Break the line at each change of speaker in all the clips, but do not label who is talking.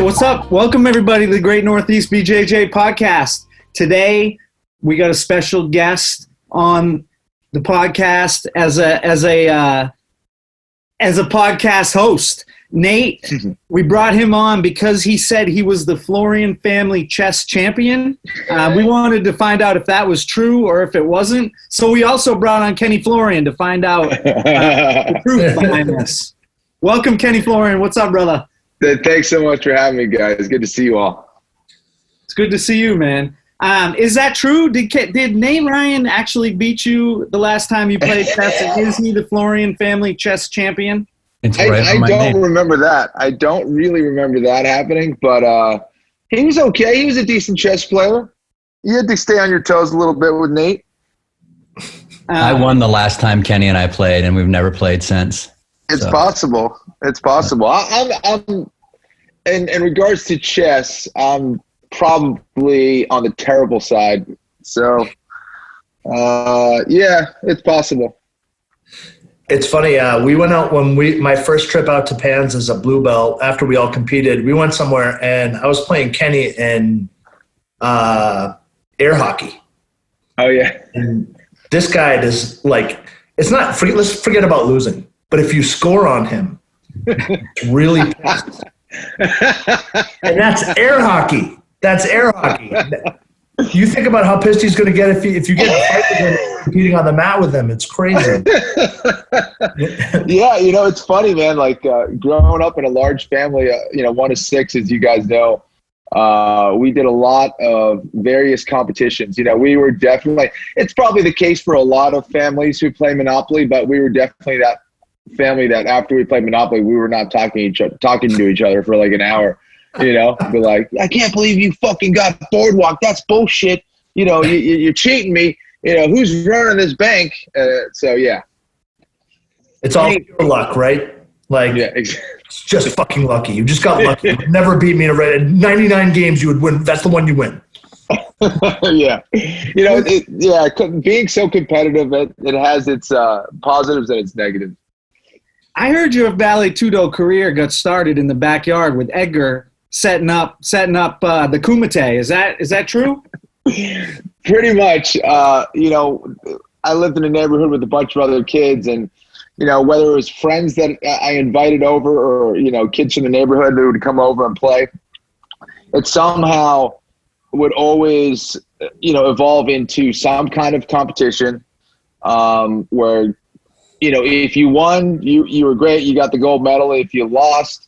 right, what's up? Welcome everybody to the Great Northeast BJJ podcast. Today we got a special guest on the podcast as a podcast host. Nate, we brought him on because he said he was the Florian family chess champion. We wanted to find out if that was true or if it wasn't. So we also brought on Kenny Florian to find out the truth behind this. Welcome, Kenny Florian. What's up, brother?
Thanks so much for having me, guys. Good to see you all.
It's good to see you, man. Is that true? Did Nate Ryan actually beat you the last time you played chess? Is he the Florian family chess champion?
I don't remember that. I don't really remember that happening, but he was okay. He was a decent chess player. You had to stay on your toes a little bit with Nate.
I won the last time Kenny and I played, and we've never played since.
It's possible. It's possible. I'm in regards to chess, I'm probably on the terrible side. So, yeah, it's possible.
It's funny. We went out my first trip out to Pans as a blue belt. After we all competed, we went somewhere, and I was playing Kenny in air hockey.
Oh yeah.
And this guy is like, let's forget about losing. But if you score on him, it's really pissed. And that's air hockey. That's air hockey. You think about how pissed he's going to get if you get a fight with him competing on the mat with him. It's crazy.
Yeah, it's funny, man. Like growing up in a large family, one of six, as you guys know, we did a lot of various competitions. We were definitely, it's probably the case for a lot of families who play Monopoly, but we were definitely that family that after we played Monopoly, we were not talking to each other for like an hour. Be like, I can't believe you fucking got Boardwalk. That's bullshit. You're cheating me. Who's running this bank? So yeah,
it's all pure luck, right? Like,
yeah, exactly.
It's just fucking lucky. You just got lucky. You'd never beat me in 99 games. You would win. That's the one you win.
Yeah, being so competitive, it has its positives and its negatives.
I heard your Valley Tudo career got started in the backyard with Edgar setting up the kumite. Is that true?
Pretty much. I lived in a neighborhood with a bunch of other kids, and whether it was friends that I invited over or kids from the neighborhood that would come over and play, it somehow would always evolve into some kind of competition where if you won, you were great. You got the gold medal. If you lost,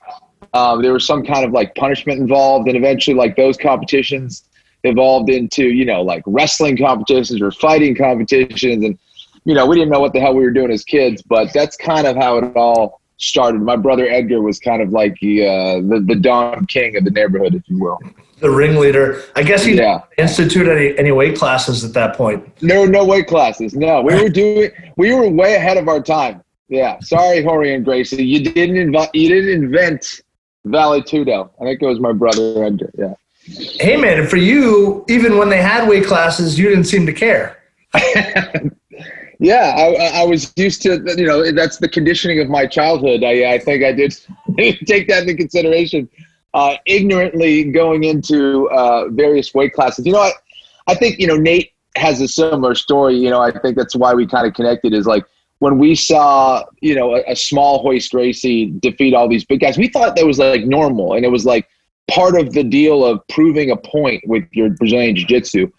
there was some kind of like punishment involved. And eventually like those competitions evolved into, like wrestling competitions or fighting competitions. And, we didn't know what the hell we were doing as kids, but that's kind of how it all started. My brother Edgar was kind of like the Don King of the neighborhood, if you will. The
ringleader. I guess he didn't institute any weight classes at that point.
No weight classes. No, we were way ahead of our time. Yeah. Sorry, Jorge and Gracie. You didn't invent Valley Tudo. I think it was my brother Edgar. Yeah.
Hey man, and for you, even when they had weight classes, you didn't seem to care.
Yeah, I was used to, that's the conditioning of my childhood. I think I did take that into consideration. Ignorantly going into various weight classes. I think, Nate has a similar story. I think that's why we kind of connected is like when we saw, a small Hoist Gracie defeat all these big guys, we thought that was like normal. And it was like part of the deal of proving a point with your Brazilian Jiu-Jitsu.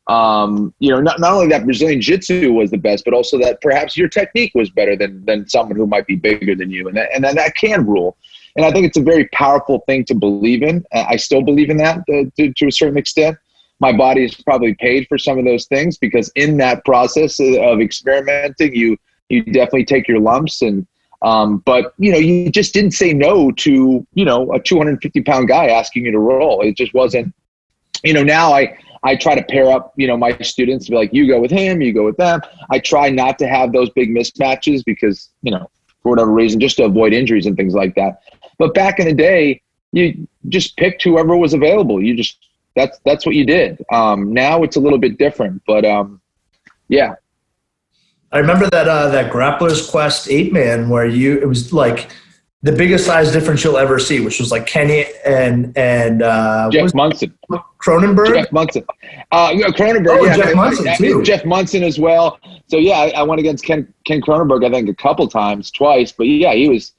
Not only that Brazilian Jiu-Jitsu was the best, but also that perhaps your technique was better than someone who might be bigger than you. And that can rule. And I think it's a very powerful thing to believe in. I still believe in that to a certain extent. My body is probably paid for some of those things because in that process of experimenting, you definitely take your lumps. And but you just didn't say no to a 250-pound guy asking you to roll. It just wasn't. Now I try to pair up my students to be like, you go with him, you go with them. I try not to have those big mismatches because for whatever reason, just to avoid injuries and things like that. But back in the day, you just picked whoever was available. That's what you did. Now it's a little bit different, but yeah.
I remember that Grappler's Quest 8-man where it was like the biggest size difference you'll ever see, which was like Kenny and
Jeff Munson.
Cronenberg?
Jeff Munson. Cronenberg.
Oh, yeah, Jeff Munson too.
Jeff Munson as well. So yeah, I went against Ken Cronenberg, I think a couple times, twice. But yeah, he was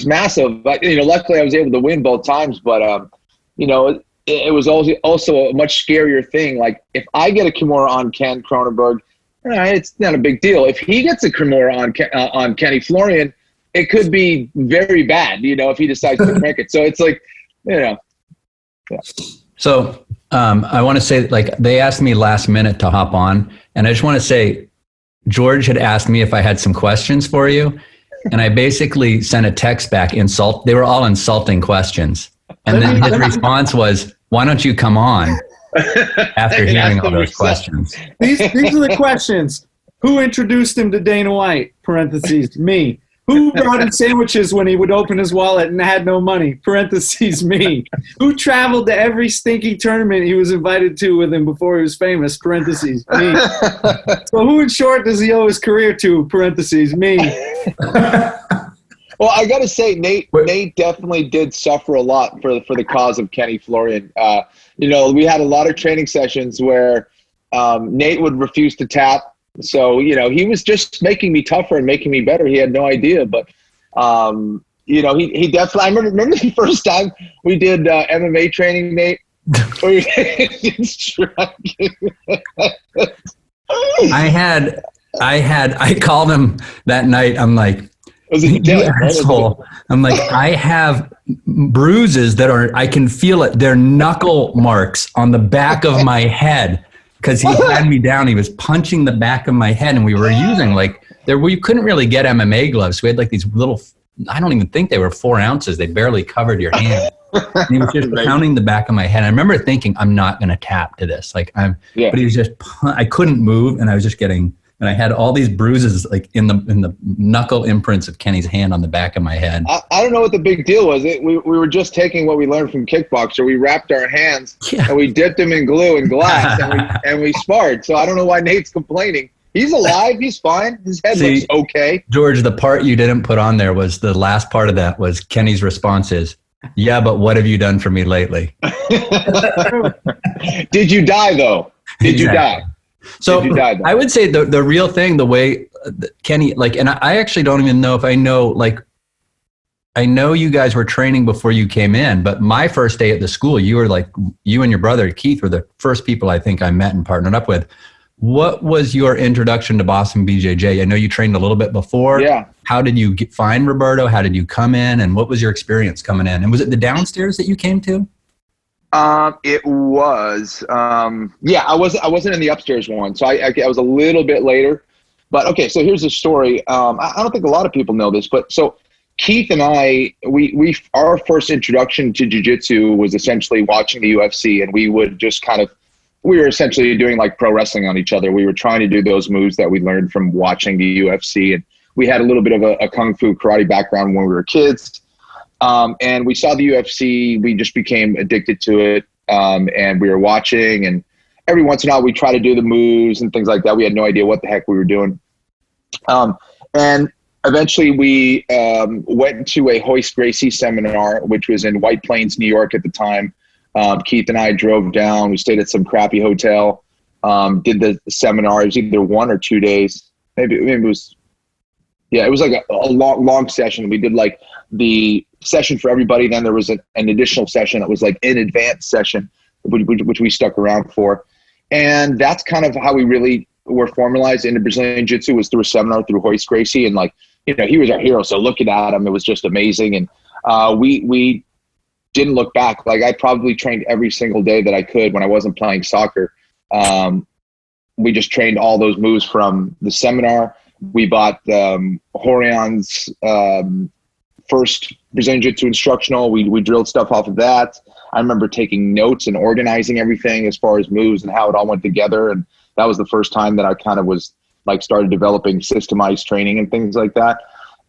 massive. But luckily I was able to win both times. But it was also a much scarier thing. Like if I get a Kimura on Ken Cronenberg, it's not a big deal. If he gets a Kimura on Kenny Florian, it could be very bad, if he decides to crank it. So it's like, Yeah.
So I want to say, like, they asked me last minute to hop on, and I just want to say, George had asked me if I had some questions for you, and I basically sent a text back, they were all insulting questions. And then his response was, why don't you come on after hearing all those questions?
These are the questions. Who introduced him to Dana White? Parentheses, me. Who brought him sandwiches when he would open his wallet and had no money? Parentheses, me. Who traveled to every stinky tournament he was invited to with him before he was famous? Parentheses, me. So who in short does he owe his career to? Parentheses, me.
Well, I got to say, Nate definitely did suffer a lot for the cause of Kenny Florian. We had a lot of training sessions where Nate would refuse to tap. So, he was just making me tougher and making me better. He had no idea. But, he definitely – I remember the first time we did MMA training, Nate.
I called him that night. I'm like, asshole. I'm like, I have bruises I can feel it. They're knuckle marks on the back of my head. Because he had me down, he was punching the back of my head, and we were using we couldn't really get MMA gloves. We had like these little, I don't even think they were 4 ounces. They barely covered your hand. And he was just pounding the back of my head. I remember thinking, I'm not going to tap to this. But he was just, I couldn't move, and I was just getting, and I had all these bruises like in the knuckle imprints of Kenny's hand on the back of my head.
I don't know what the big deal was. We were just taking what we learned from kickboxer. We wrapped our hands and we dipped them in glue and glass and we sparred. So I don't know why Nate's complaining. He's alive. He's fine. His head looks okay.
George, the part you didn't put on there was the last part of that was Kenny's response is, yeah, but what have you done for me lately?
Did you die though? Did you die?
So I would say the real thing, the way Kenny, and I actually don't even know if I know, I know you guys were training before you came in, but my first day at the school, you and your brother Keith were the first people I think I met and partnered up with. What was your introduction to Boston BJJ? I know you trained a little bit before.
Yeah.
How did you find Roberto? How did you come in? And what was your experience coming in? And was it the downstairs that you came to?
It was, I wasn't in the upstairs one. So I was a little bit later, but okay. So here's the story. I don't think a lot of people know this, but so Keith and I, our first introduction to jiu-jitsu was essentially watching the UFC, and we would just we were essentially doing like pro wrestling on each other. We were trying to do those moves that we learned from watching the UFC. And we had a little bit of a kung fu karate background when we were kids. And we saw the UFC, we just became addicted to it. And we were watching, and every once in a while we try to do the moves and things like that. We had no idea what the heck we were doing. And eventually we went to a Hoist Gracie seminar, which was in White Plains, New York at the time. Keith and I drove down, we stayed at some crappy hotel, did the seminar. It was either 1 or 2 days. Maybe it was, it was like a long session. We did like the session for everybody. Then there was an additional session that was like an advanced session, which we stuck around for. And that's kind of how we really were formalized into Brazilian Jiu-Jitsu, was through a seminar through Hoist Gracie. And he was our hero. So looking at him, it was just amazing. And we didn't look back. Like, I probably trained every single day that I could when I wasn't playing soccer. We just trained all those moves from the seminar. We bought Jorge's first Brazilian Jiu-Jitsu instructional. We drilled stuff off of that. I remember taking notes and organizing everything as far as moves and how it all went together. And that was the first time that I kind of was started developing systemized training and things like that.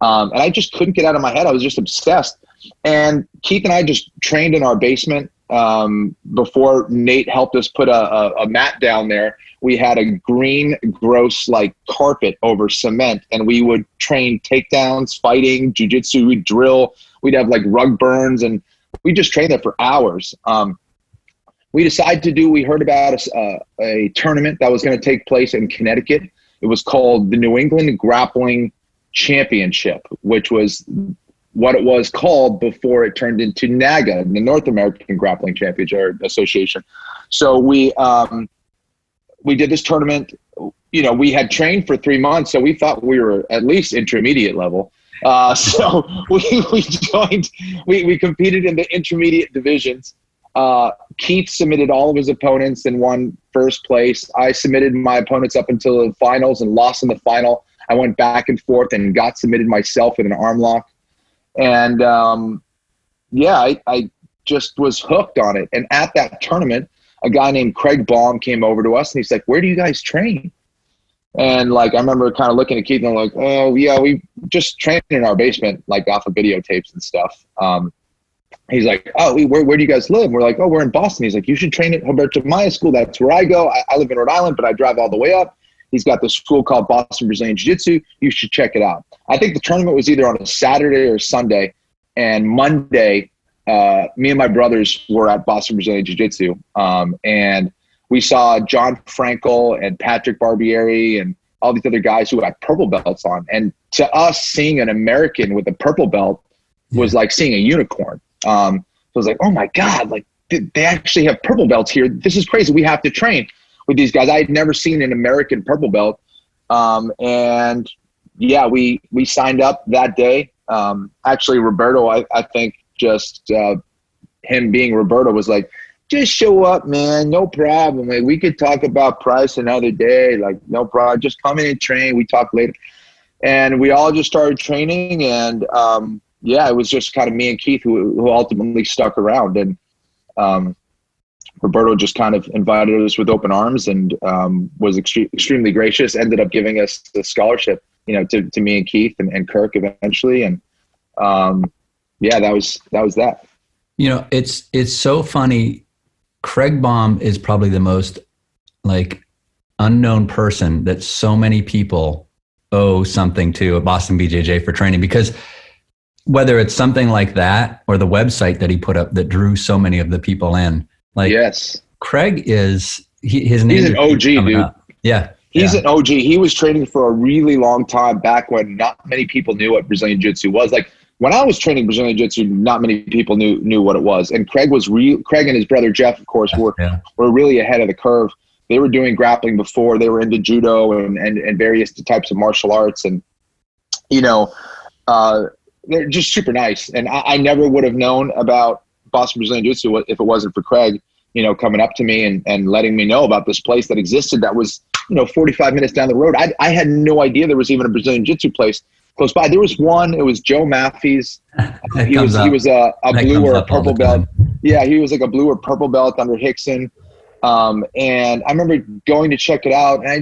And I just couldn't get out of my head. I was just obsessed. And Keith and I just trained in our basement. before Nate helped us put a mat down there, we had a green, gross, like carpet over cement, and we would train takedowns, fighting, jiu-jitsu, we'd drill, we'd have like rug burns, and we just trained there for hours. We heard about a tournament that was going to take place in Connecticut. It was called the New England Grappling Championship, which was what it was called before it turned into NAGA, the North American Grappling Championship Association. So we did this tournament. You know, we had trained for 3 months, so we thought we were at least intermediate level. So we joined. We competed in the intermediate divisions. Keith submitted all of his opponents and won first place. I submitted my opponents up until the finals and lost in the final. I went back and forth and got submitted myself with an arm lock. And I just was hooked on it. And at that tournament, a guy named Craig Baum came over to us and he's like, "Where do you guys train?" And like, I remember kind of looking at Keith and I'm like, "Oh yeah, we just train in our basement, like off of videotapes and stuff." He's like, "Oh, where do you guys live?" We're like, "Oh, we're in Boston." He's like, "You should train at Roberto Maya School. That's where I go. I live in Rhode Island, but I drive all the way up. He's got this school called Boston Brazilian Jiu-Jitsu. You should check it out." I think the tournament was either on a Saturday or Sunday, and Monday, me and my brothers were at Boston Brazilian Jiu-Jitsu, and we saw John Frankel and Patrick Barbieri and all these other guys who had purple belts on. And to us, seeing an American with a purple belt was like seeing a unicorn. So I was like, "Oh my God, like they actually have purple belts here. This is crazy. We have to train with these guys." I had never seen an American purple belt. And yeah, we signed up that day. Actually, Roberto, I think just him being Roberto was like, "Just show up, man. No problem. Like, we could talk about price another day. Like, no problem. Just come in and train. We talk later." And we all just started training. And it was just kind of me and Keith who ultimately stuck around. And Roberto just kind of invited us with open arms and was extremely gracious, ended up giving us the scholarship, to me and Keith and Kirk eventually. And that was that.
It's so funny. Craig Baum is probably the most like unknown person that so many people owe something to at Boston BJJ for training, because whether it's something like that or the website that he put up that drew so many of the people in, like, yes, Craig his name.
He's an OG, dude.
Up. Yeah.
He's an OG. He was training for a really long time back when not many people knew what Brazilian Jiu-Jitsu was. Like when I was training Brazilian Jiu-Jitsu, not many people knew what it was. And Craig and his brother Jeff, of course, were really ahead of the curve. They were doing grappling before. They were into judo and various types of martial arts. And, they're just super nice. And I never would have known about Boston Brazilian Jiu-Jitsu if it wasn't for Craig, coming up to me and letting me know about this place that existed that was, 45 minutes down the road. I had no idea there was even a Brazilian Jiu-Jitsu place close by. There was one. It was Joe Maffey's. He was a blue or a purple belt. Yeah, he was like a blue or purple belt under Hickson. And I remember going to check it out, and I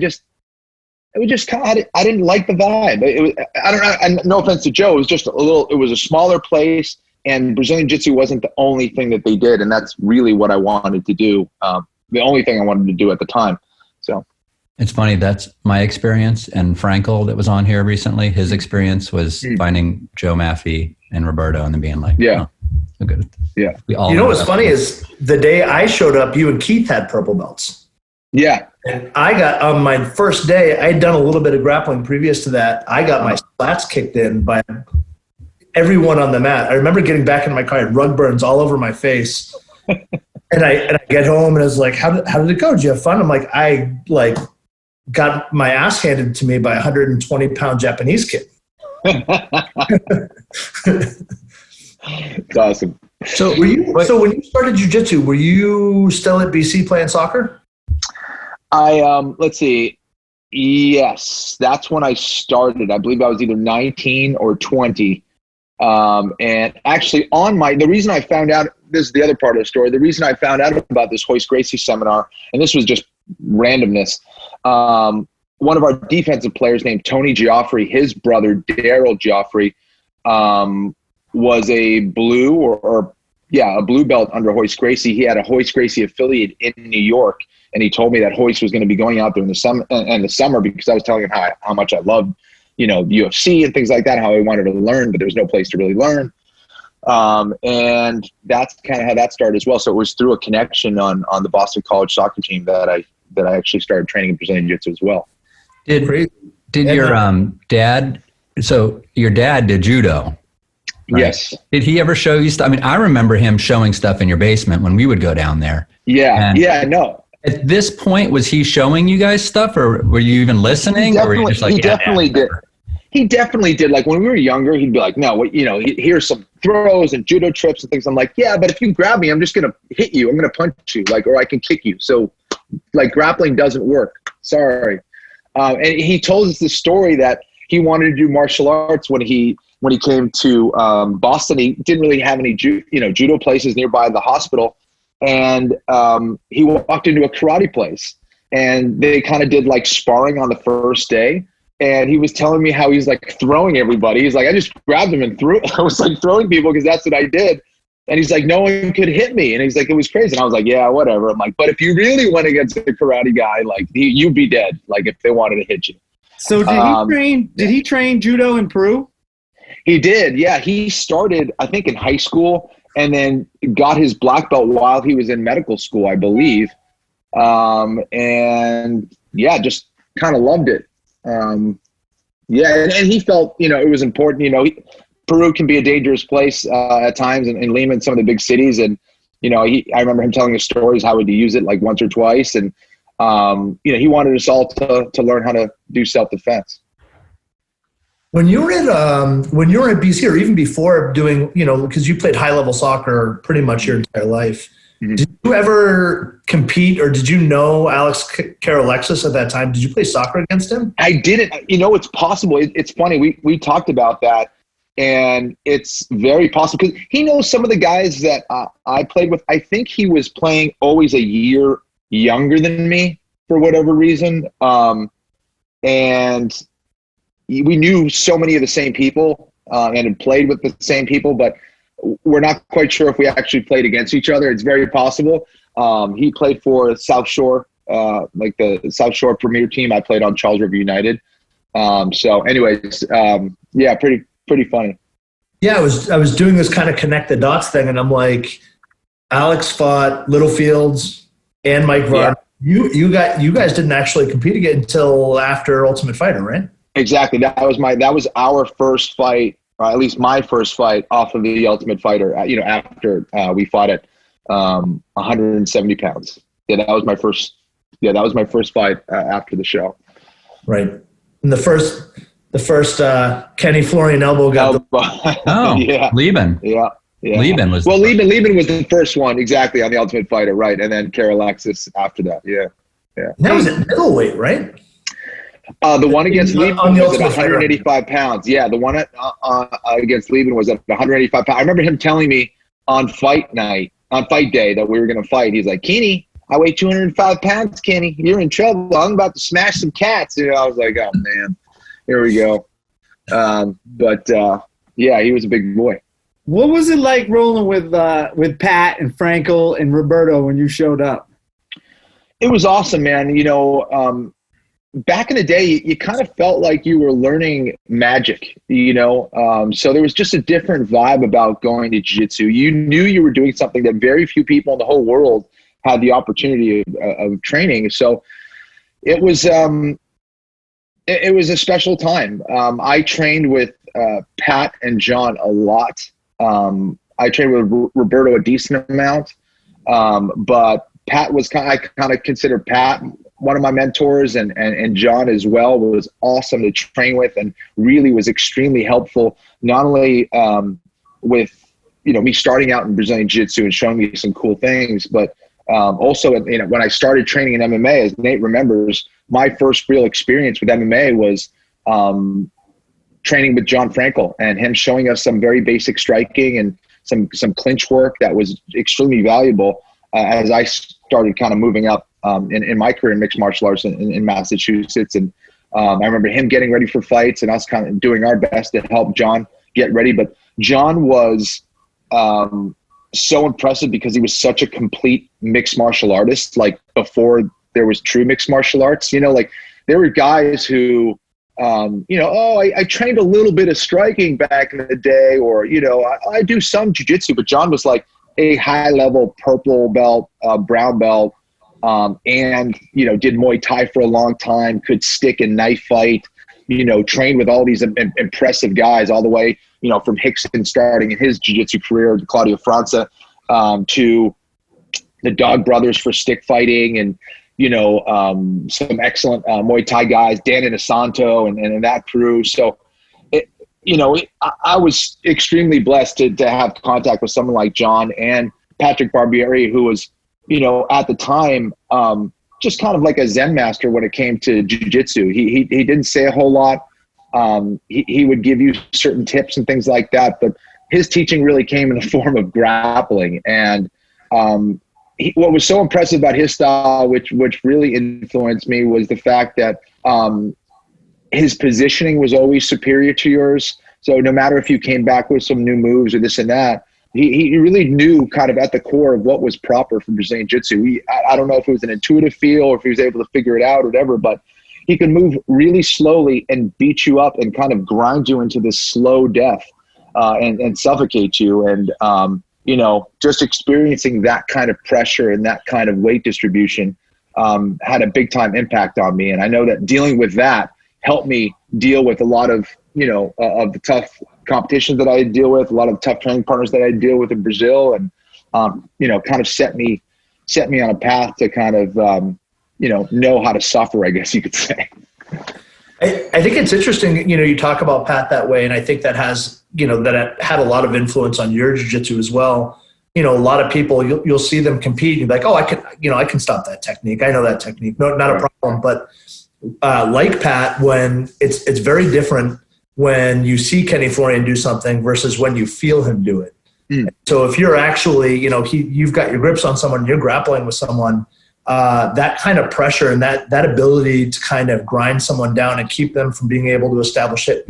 didn't like the vibe. I don't know. And no offense to Joe, it was just it was a smaller place, and Brazilian Jiu-Jitsu wasn't the only thing that they did. And that's really what I wanted to do. The only thing I wanted to do at the time. So.
It's funny. That's my experience. And Frankel that was on here recently, his experience was finding Joe Maffey and Roberto and then being like, "Yeah, so good."
Yeah.
What's funny is the day I showed up, you and Keith had purple belts.
Yeah.
And I got, on my first day, I had done a little bit of grappling previous to that. I got my slats kicked in by everyone on the mat. I remember getting back in my car, I had rug burns all over my face. and I get home and I was like, how did it go? Did you have fun? I'm like, I got my ass handed to me by a 120-pound Japanese kid.
It's awesome.
So when you started jiu-jitsu, were you still at BC playing soccer?
Let's see. Yes, that's when I started. I believe I was either 19 or 20. And actually the reason I found out, this is the other part of the story, the reason I found out about this Hoist Gracie seminar, and this was just randomness. One of our defensive players named Tony Geoffrey, his brother, Daryl Geoffrey, was a blue or a blue belt under Hoist Gracie. He had a Hoist Gracie affiliate in New York, and he told me that Hoist was going to be going out there in the summer because I was telling him how much I loved, UFC and things like that, how I wanted to learn, but there was no place to really learn. And that's kind of how that started as well. So it was through a connection on the Boston College soccer team that I actually started training in Brazilian Jiu-Jitsu as well.
Did your dad? So your dad did judo. Right?
Yes.
Did he ever show you stuff? I mean, I remember him showing stuff in your basement when we would go down there.
Yeah. No.
At this point, was he showing you guys stuff, or were you even listening? Or were you just like,
he definitely did. He definitely did. Like when we were younger, he'd be like, no, here's some throws and judo trips and things. I'm like, yeah, but if you grab me, I'm just going to hit you. I'm going to punch you, or I can kick you. So like grappling doesn't work. Sorry. And he told us the story that he wanted to do martial arts when he came to Boston. He didn't really have any judo places nearby the hospital, and he walked into a karate place, and they kind of did like sparring on the first day. And he was telling me how he's like throwing everybody. He's like, I just grabbed him and threw. I was like throwing people because that's what I did. And he's like, no one could hit me. And he's like, it was crazy. And I was like, yeah, whatever. I'm like, but if you really went against a karate guy, like you'd be dead. Like if they wanted to hit you.
So did he train judo in Peru?
He did. Yeah. He started, I think, in high school and then got his black belt while he was in medical school, I believe. And yeah, just kind of loved it. And he felt, it was important, Peru can be a dangerous place at times, and Lima, some of the big cities. And, I remember him telling us stories how he'd use it like once or twice. And, he wanted us all to learn how to do self-defense.
When you were at BC, or even before doing, because you played high-level soccer pretty much your entire life, mm-hmm. Did you ever compete, or did you know Alex Karalexis at that time? Did you play soccer against him?
I didn't. It's possible. It's funny. We talked about that, and it's very possible because he knows some of the guys that I played with. I think he was playing always a year younger than me for whatever reason, and we knew so many of the same people and had played with the same people, but we're not quite sure if we actually played against each other. It's very possible. He played for South Shore, like the South Shore Premier team. I played on Charles River United. So anyways, yeah, pretty funny.
Yeah, I was doing this kind of connect the dots thing, and I'm like, Alex fought Littlefields and Mike Varn. Yeah. You guys didn't actually compete again until after Ultimate Fighter, right?
Exactly. That was our first fight. At least my first fight off of the Ultimate Fighter, after we fought at 170 pounds. Yeah, that was my first. Yeah, that was my first fight after the show.
Right, and the first Kenny Florian elbow got.
Yeah,
Lieben.
Yeah.
Lieben was.
Well, Lieben was the first one exactly on the Ultimate Fighter, right? And then Karalexis after that. Yeah.
That was at middleweight, right?
The one against Lieben was at 185 pounds. Yeah, the one against Lieben was at 185 pounds. I remember him telling me on fight day that we were going to fight. He's like, Kenny, I weigh 205 pounds, Kenny. You're in trouble. I'm about to smash some cats. I was like, oh, man, here we go. But yeah, he was a big boy.
What was it like rolling with Pat and Frankel and Roberto when you showed up?
It was awesome, man. Back in the day, you kind of felt like you were learning magic, so there was just a different vibe about going to jiu-jitsu. You knew you were doing something that very few people in the whole world had the opportunity of training. So it was a special time. I trained with Pat and John a lot. I trained with Roberto a decent amount, but Pat was I kind of consider Pat one of my mentors, and John as well was awesome to train with and really was extremely helpful, not only with, me starting out in Brazilian Jiu-Jitsu and showing me some cool things, but also, when I started training in MMA, as Nate remembers, my first real experience with MMA was training with John Frankel and him showing us some very basic striking and some clinch work that was extremely valuable as I started kind of moving up in my career in mixed martial arts in Massachusetts. And I remember him getting ready for fights and us kind of doing our best to help John get ready. But John was so impressive because he was such a complete mixed martial artist. Like before there was true mixed martial arts, like there were guys who, I trained a little bit of striking back in the day, or, I do some jiu-jitsu, but John was like a high level purple belt, brown belt, and, did Muay Thai for a long time, could stick and knife fight, trained with all these impressive guys all the way, from Hickson starting in his jiu-jitsu career, to Claudio França, to the Dog Brothers for stick fighting, and, some excellent Muay Thai guys, Dan Inosanto and that crew. So, I was extremely blessed to have contact with someone like John and Patrick Barbieri, who was, at the time, just kind of like a Zen master when it came to jiu-jitsu. He didn't say a whole lot. He would give you certain tips and things like that, but his teaching really came in the form of grappling. And what was so impressive about his style, which really influenced me, was the fact that his positioning was always superior to yours. So no matter if you came back with some new moves or this and that, he really knew kind of at the core of what was proper for Brazilian Jiu-Jitsu. I don't know if it was an intuitive feel or if he was able to figure it out or whatever, but he could move really slowly and beat you up and kind of grind you into this slow death and suffocate you. And, just experiencing that kind of pressure and that kind of weight distribution had a big time impact on me. And I know that dealing with that helped me deal with a lot of, of the tough competitions that I deal with, a lot of tough training partners that I deal with in Brazil, and, kind of set me on a path to kind of, know how to suffer, I guess you could say.
I think it's interesting, you talk about Pat that way, and I think that has, that had a lot of influence on your jiu-jitsu as well. A lot of people, you'll see them compete, and you're like, oh, I can stop that technique. I know that technique. No, not a problem. But like Pat, when it's very different when you see Kenny Florian do something versus when you feel him do it. So if you're actually, you've got your grips on someone, you're grappling with someone, that kind of pressure and that ability to kind of grind someone down and keep them from being able to establish it,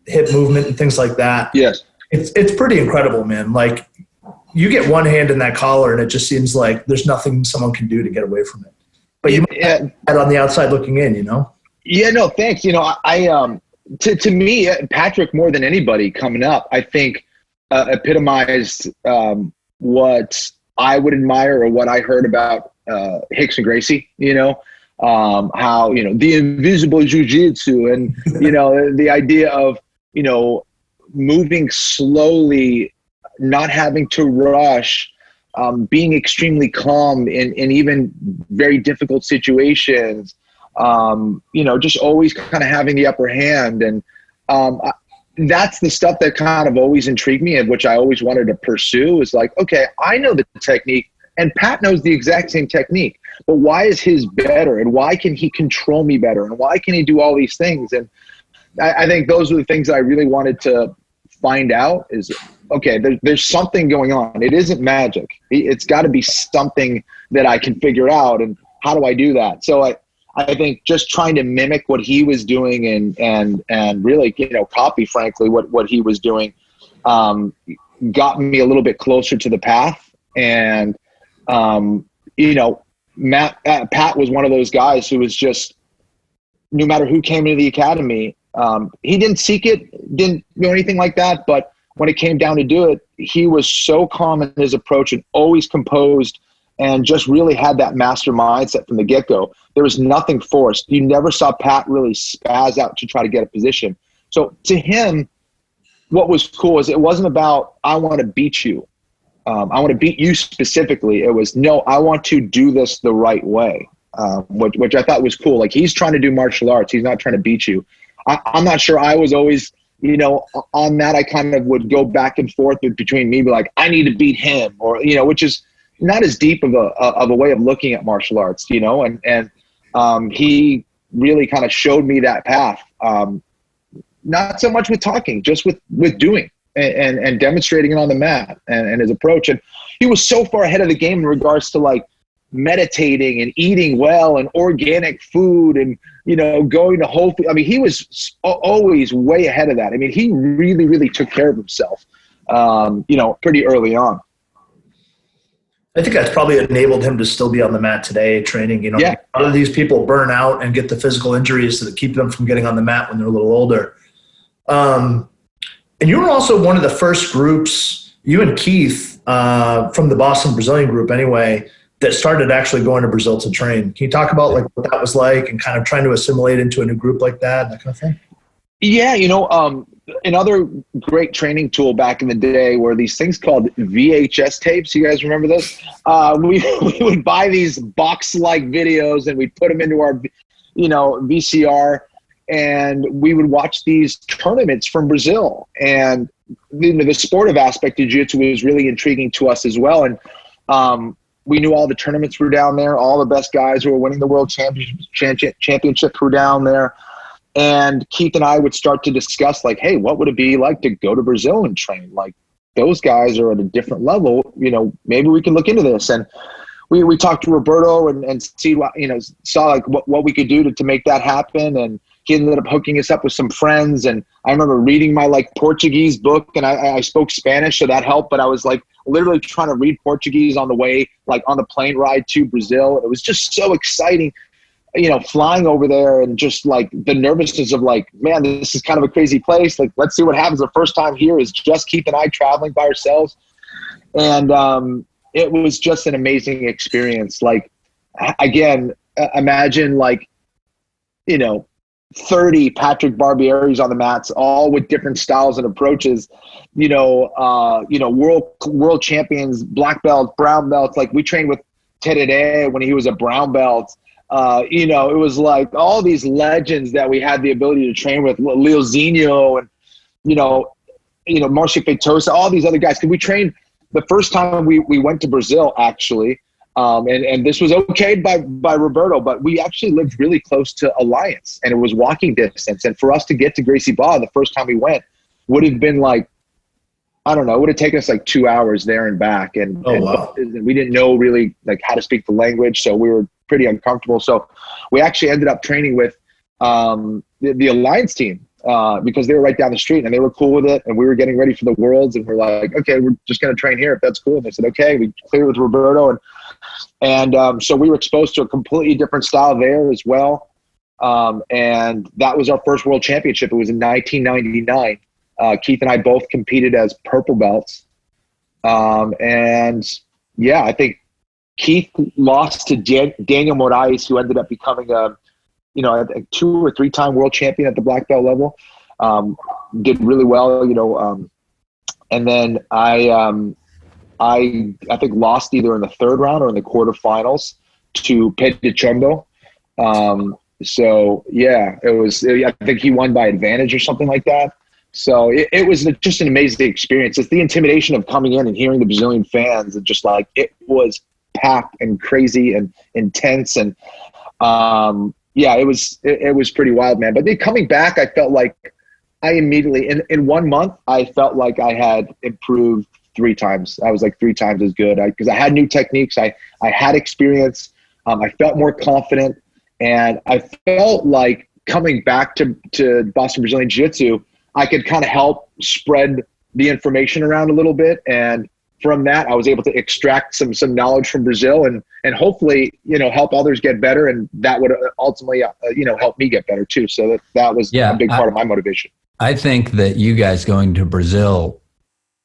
hip movement and things like that.
Yes.
It's pretty incredible, man. Like, you get one hand in that collar and it just seems like there's nothing someone can do to get away from it. But you might have that on the outside looking in,
Yeah, no, thanks. To me, Patrick, more than anybody coming up, I think epitomized what I would admire or what I heard about Hicks and Gracie, how, the invisible jiu-jitsu and, the idea of, moving slowly, not having to rush, being extremely calm in even very difficult situations, just always kind of having the upper hand. And that's the stuff that kind of always intrigued me and which I always wanted to pursue, is like, okay, I know the technique and Pat knows the exact same technique, but why is his better? And why can he control me better? And why can he do all these things? And I think those are the things that I really wanted to find out is, okay, there's something going on. It isn't magic. It's got to be something that I can figure out. And how do I do that? So I think just trying to mimic what he was doing and really, copy, frankly, what he was doing, got me a little bit closer to the path. And, Pat was one of those guys who was just, no matter who came into the academy, he didn't seek it, didn't do anything like that. But when it came down to do it, he was so calm in his approach and always composed and just really had that master mindset from the get-go. There was nothing forced. You never saw Pat really spaz out to try to get a position. So to him, what was cool is it wasn't about, I want to beat you. I want to beat you specifically. It was, no, I want to do this the right way, which I thought was cool. Like, he's trying to do martial arts. He's not trying to beat you. I'm not sure I was always, on that. I kind of would go back and forth between me, be like, I need to beat him, or, which is not as deep of a way of looking at martial arts, and he really kind of showed me that path. Not so much with talking, just with doing and demonstrating it on the mat and his approach. And he was so far ahead of the game in regards to like meditating and eating well and organic food and, going to Whole Foods. I mean, he was always way ahead of that. I mean, he really, really took care of himself, pretty early on.
I think that's probably enabled him to still be on the mat today training. A lot of these people burn out and get the physical injuries that keep them from getting on the mat when they're a little older. And you were also one of the first groups, you and Keith, from the Boston Brazilian group anyway, that started actually going to Brazil to train. Can you talk about like what that was like and kind of trying to assimilate into a new group like that kind of thing?
Yeah, another great training tool back in the day were these things called VHS tapes. You guys remember this? We would buy these box-like videos and we'd put them into our, VCR, and we would watch these tournaments from Brazil. And the sportive aspect of Jiu-Jitsu was really intriguing to us as well. And we knew all the tournaments were down there. All the best guys who were winning the world championship were down there. And Keith and I would start to discuss, like, hey, what would it be like to go to Brazil and train? Like, those guys are at a different level. Maybe we can look into this. And we talked to Roberto and see what, saw like what we could do to make that happen. And he ended up hooking us up with some friends. And I remember reading my like Portuguese book, and I spoke Spanish, so that helped. But I was like literally trying to read Portuguese on the way, like on the plane ride to Brazil. And it was just so exciting. Flying over there and just like the nervousness of like, man, this is kind of a crazy place. Like, let's see what happens. The first time here is just Keith and I traveling by ourselves. And it was just an amazing experience. Like, again, imagine like, 30 Patrick Barbieris on the mats, all with different styles and approaches, world champions, black belts, brown belts. Like, we trained with Tereré when he was a brown belt. It was like all these legends that we had the ability to train with, Leozinho and, Marcio Feitosa, all these other guys. Because we trained the first time we went to Brazil, actually, and this was okayed by Roberto, but we actually lived really close to Alliance, and it was walking distance. And for us to get to Gracie Barra the first time we went would have been like, I don't know, it would have taken us like 2 hours there and back. And we didn't know really like how to speak the language, so we were pretty uncomfortable. So we actually ended up training with the Alliance team because they were right down the street and they were cool with it. And we were getting ready for the Worlds, and we're like, okay, we're just going to train here if that's cool. And they said, okay. We cleared with Roberto. And so we were exposed to a completely different style there as well. And that was our first world championship. It was in 1999. Keith and I both competed as purple belts. And yeah, I think Keith lost to Daniel Moraes, who ended up becoming a 2 or 3 time world champion at the black belt level. Did really well, and then I think lost either in the third round or in the quarterfinals to Pedro Chumbo. So yeah, I think he won by advantage or something like that. So it was just an amazing experience. It's the intimidation of coming in and hearing the Brazilian fans, and just like, it was packed and crazy and intense. And it was pretty wild, man. But then coming back, I felt like I immediately, in 1 month, I felt like I had improved 3 times. I was like 3 times as good because I had new techniques. I had experience. I felt more confident, and I felt like coming back to Boston Brazilian Jiu-Jitsu, I could kind of help spread the information around a little bit. And from that, I was able to extract some knowledge from Brazil and hopefully, help others get better. And that would ultimately, help me get better too. So that was a big part of my motivation.
I think that you guys going to Brazil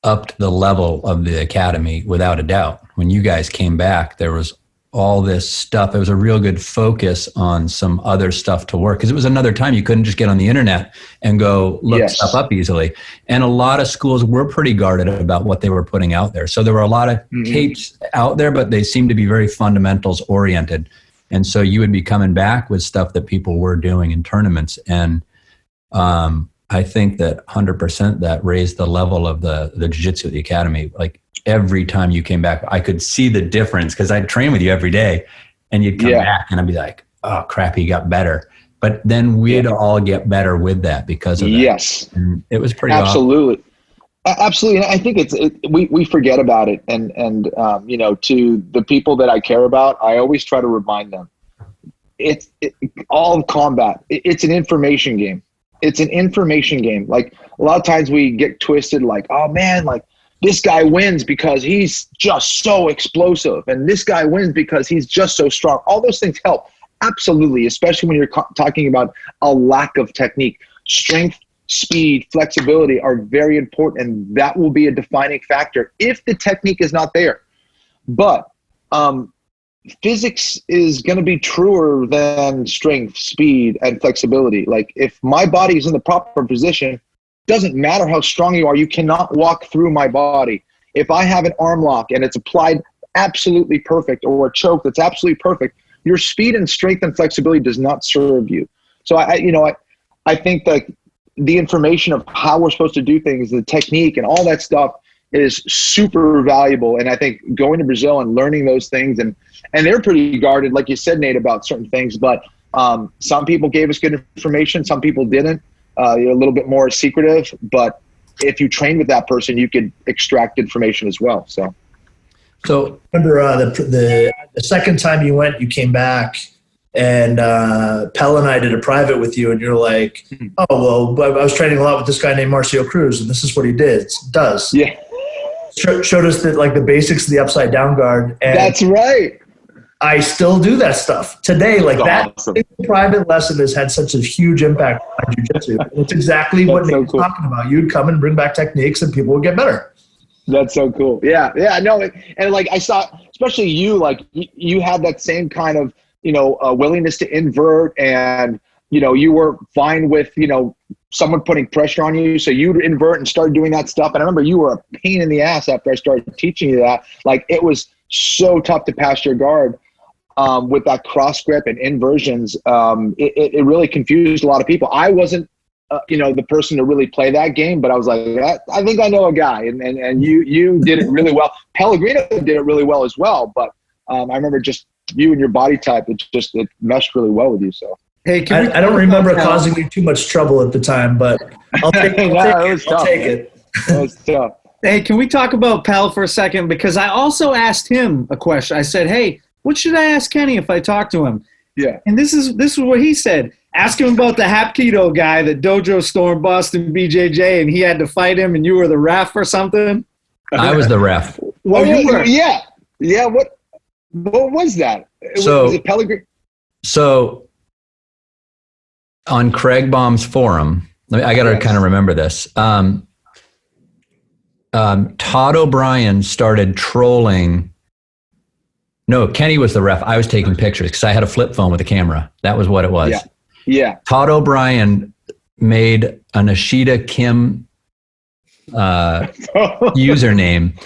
upped the level of the academy without a doubt. When you guys came back, there was all this stuff. It was a real good focus on some other stuff to work, because it was another time you couldn't just get on the internet and go look stuff up easily. And a lot of schools were pretty guarded about what they were putting out there. So there were a lot of tapes out there, but they seemed to be very fundamentals oriented. And so you would be coming back with stuff that people were doing in tournaments. And I think that 100% that raised the level of the jiu-jitsu at the academy. Like, every time you came back, I could see the difference, because I'd train with you every day, and you'd come back and I'd be like, oh crap, he got better. But then we'd all get better with that because of that.
Yes.
And it was pretty
Absolutely. Awesome. Absolutely. And I think we forget about it. And to the people that I care about, I always try to remind them, all combat, it's an information game. It's an information game. Like, a lot of times we get twisted, like, oh man, like, this guy wins because he's just so explosive, and this guy wins because he's just so strong. All those things help. Absolutely, especially when you're talking about a lack of technique. Strength, speed, flexibility are very important, and that will be a defining factor if the technique is not there. But physics is going to be truer than strength, speed, and flexibility. Like, if my body is in the proper position, doesn't matter how strong you are, you cannot walk through my body. If I have an arm lock and it's applied absolutely perfect, or a choke that's absolutely perfect, your speed and strength and flexibility does not serve you. So I think that the information of how we're supposed to do things, the technique and all that stuff is super valuable. And I think going to Brazil and learning those things, and they're pretty guarded, like you said, Nate, about certain things, but some people gave us good information, some people didn't. You're a little bit more secretive, but if you train with that person, you could extract information as well. So
remember the second time you went, you came back, and Pell and I did a private with you, and you're like, oh, well, I was training a lot with this guy named Marcio Cruz, and this is what he does.
Yeah.
Showed us the basics of the upside down guard. And
that's right.
I still do that stuff today. Like,
that's
that
awesome.
Private lesson has had such a huge impact on jiu-jitsu. It's exactly what Nate's talking about. You'd come and bring back techniques, and people would get better.
That's so cool. Yeah, no, and like I saw, especially you, like you had that same kind of willingness to invert, and you were fine with someone putting pressure on you, so you'd invert and start doing that stuff. And I remember you were a pain in the ass after I started teaching you that. Like, it was so tough to pass your guard with that cross grip and inversions. It really confused a lot of people. I wasn't the person to really play that game, but I was like, I think I know a guy, and you did it really well. Pellegrino did it really well as well, but I remember just you and your body type, it meshed really well with you. So
hey,
I don't remember causing you too much trouble at the time, but I'll take it. I'll take it.
That was tough.
Hey, can we talk about Pell for a second? Because I also asked him a question. I said, hey, what should I ask Kenny if I talk to him?
Yeah.
And this is what he said. Ask him about the Hapkido guy that Dojo stormed Boston BJJ, and he had to fight him, and you were the ref or something.
I was the ref.
Well, you were.
Yeah. What was that? Was it Pellegrino?
So on Craig Baum's forum, I got to kind of remember this. Todd O'Brien started trolling. No, Kenny was the ref. I was taking pictures because I had a flip phone with a camera. That was what it was.
Yeah.
Todd O'Brien made a Nishida Kim username,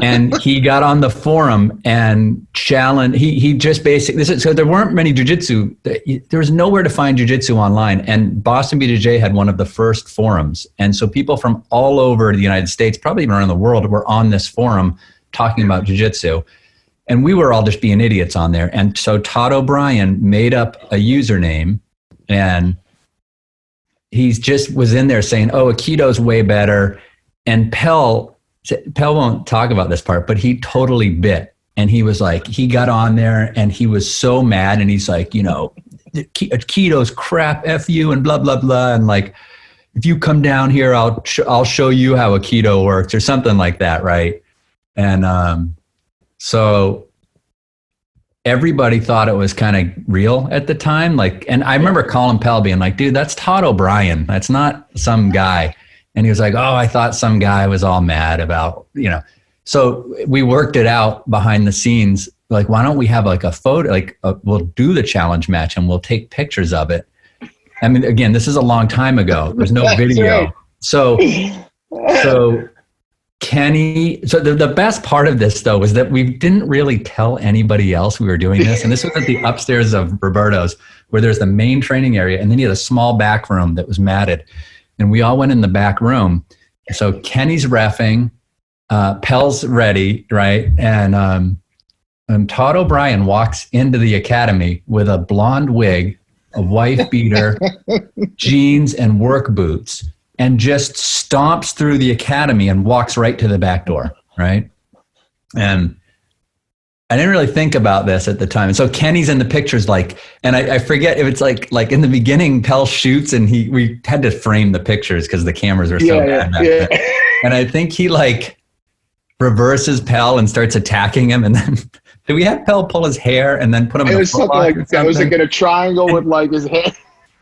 and he got on the forum and challenged. He just basically, so there weren't many jiu-jitsu. There was nowhere to find jiu-jitsu online, and Boston BJJ had one of the first forums, and so people from all over the United States, probably even around the world, were on this forum talking about jiu-jitsu. And we were all just being idiots on there. And so Todd O'Brien made up a username, and he just was in there saying, oh, Aikido's way better. And Pell won't talk about this part, but he totally bit. And he was like, he got on there and he was so mad. And he's like, Aikido's crap, F you, and blah, blah, blah. And like, if you come down here, I'll show you how Aikido works, or something like that, right? And so everybody thought it was kind of real at the time. Like, and I remember calling Pell being like, dude, that's Todd O'Brien. That's not some guy. And he was like, oh, I thought some guy was all mad about, So we worked it out behind the scenes. Like, why don't we have like a photo, we'll do the challenge match and we'll take pictures of it. I mean, again, this is a long time ago. There's no video. Right. So Kenny, so the best part of this, though, was that we didn't really tell anybody else we were doing this. And this was at the upstairs of Roberto's, where there's the main training area, and then you had a small back room that was matted. And we all went in the back room. So Kenny's reffing, Pell's ready, right? And Todd O'Brien walks into the academy with a blonde wig, a wife beater, jeans, and work boots, and just stomps through the academy and walks right to the back door, right? And I didn't really think about this at the time. And so Kenny's in the pictures, and I forget if it's like in the beginning, Pell shoots, and we had to frame the pictures because the cameras were so bad. And I think he reverses Pell and starts attacking him. And then did we have Pell pull his hair and then put him in a
something like that? It was like in a triangle with like his hair.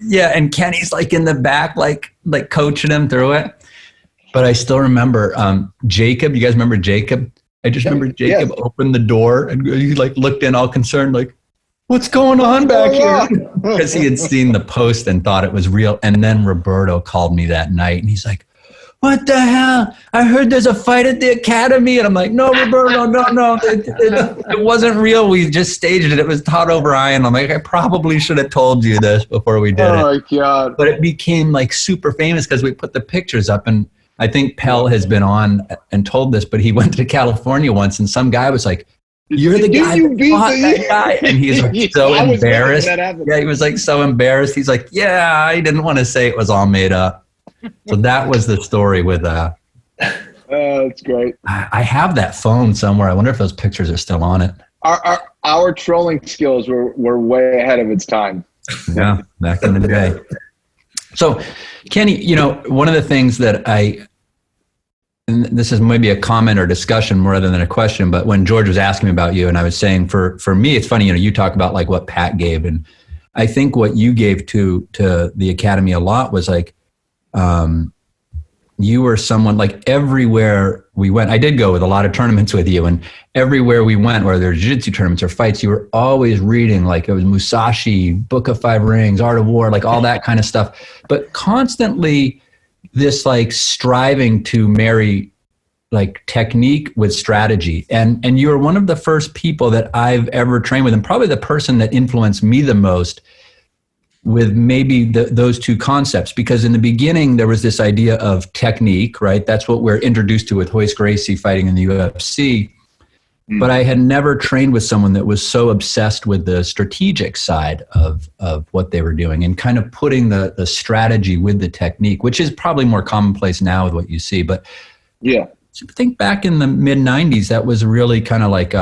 Yeah, and Kenny's like in the back, like coaching him through it. But I still remember Jacob. You guys remember Jacob? I just remember Jacob opened the door and he like looked in all concerned, like, what's going on back here? Because he had seen the post and thought it was real. And then Roberto called me that night and he's like, what the hell? I heard there's a fight at the academy. And I'm like, no, Roberto, no. It wasn't real. We just staged it. It was Todd O'Brien. I'm like, I probably should have told you this before we did it.
Oh, my God.
But it became like super famous because we put the pictures up. And I think Pell has been on and told this, but he went to California once and some guy was like, you're the guy that fought that guy. And he's like so embarrassed. Yeah, he was like so embarrassed. He's like, yeah, I didn't want to say it was all made up. So that was the story with
that's great.
I have that phone somewhere. I wonder if those pictures are still on it.
Our trolling skills were way ahead of its time.
Yeah, back in the day. So, Kenny, you know, one of the things that and this is maybe a comment or discussion more than a question, but when George was asking me about you and I was saying for me, it's funny, you know, you talk about like what Pat gave. And I think what you gave to the academy a lot was like, you were someone like everywhere we went. I did go with a lot of tournaments with you, and everywhere we went, whether there's jiu-jitsu tournaments or fights, you were always reading, like it was Musashi, Book of Five Rings, Art of War, like all that kind of stuff. But constantly this like striving to marry like technique with strategy. And you were one of the first people that I've ever trained with, and probably the person that influenced me the most with maybe those two concepts, because in the beginning there was this idea of technique, right? That's what we're introduced to with Royce Gracie fighting in the UFC. But I had never trained with someone that was so obsessed with the strategic side of what they were doing and kind of putting the strategy with the technique, which is probably more commonplace now with what you see. But
yeah,
I think back in the mid 90s, that was really kind of like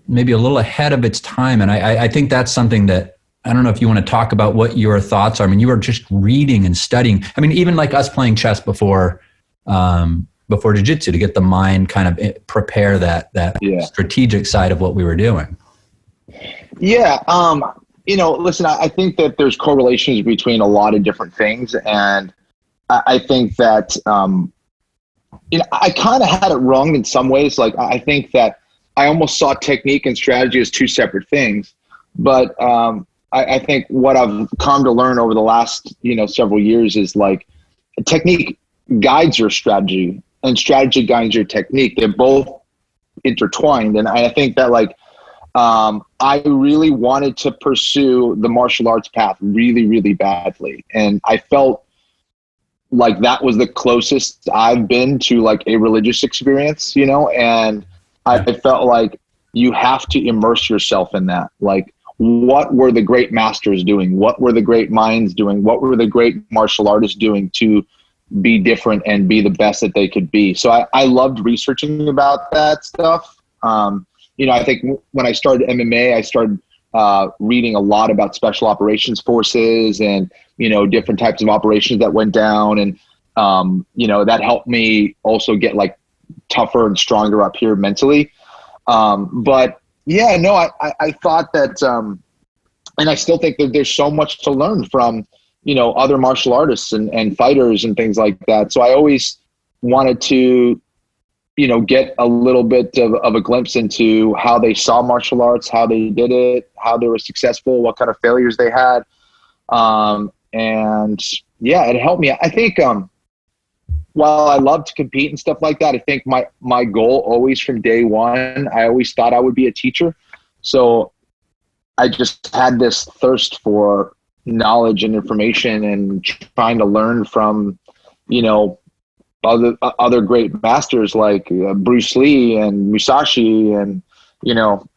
maybe a little ahead of its time. And I think that's something that, I don't know if you want to talk about what your thoughts are. I mean, you were just reading and studying. I mean, even like us playing chess before jiu-jitsu to get the mind kind of prepare that strategic side of what we were doing.
Yeah. You know, listen, I think that there's correlations between a lot of different things. And I think that, you know, I kind of had it wrong in some ways. Like, I think that I almost saw technique and strategy as two separate things. But I think what I've come to learn over the last, you know, several years is like technique guides your strategy and strategy guides your technique. They're both intertwined. And I think that like, I really wanted to pursue the martial arts path really, really badly. And I felt like that was the closest I've been to like a religious experience, you know, and I felt like you have to immerse yourself in that. Like, what were the great masters doing? What were the great minds doing? What were the great martial artists doing to be different and be the best that they could be? So I loved researching about that stuff. You know, I think when I started MMA, I started reading a lot about special operations forces and, you know, different types of operations that went down. And, you know, that helped me also get like tougher and stronger up here mentally. But yeah, no, I thought that, and I still think that there's so much to learn from, you know, other martial artists and fighters and things like that. So I always wanted to, you know, get a little bit of a glimpse into how they saw martial arts, how they did it, how they were successful, what kind of failures they had. And yeah, it helped me. I think, while I love to compete and stuff like that, I think my goal always from day one, I always thought I would be a teacher. So I just had this thirst for knowledge and information and trying to learn from, you know, other great masters like Bruce Lee and Musashi, and, you know,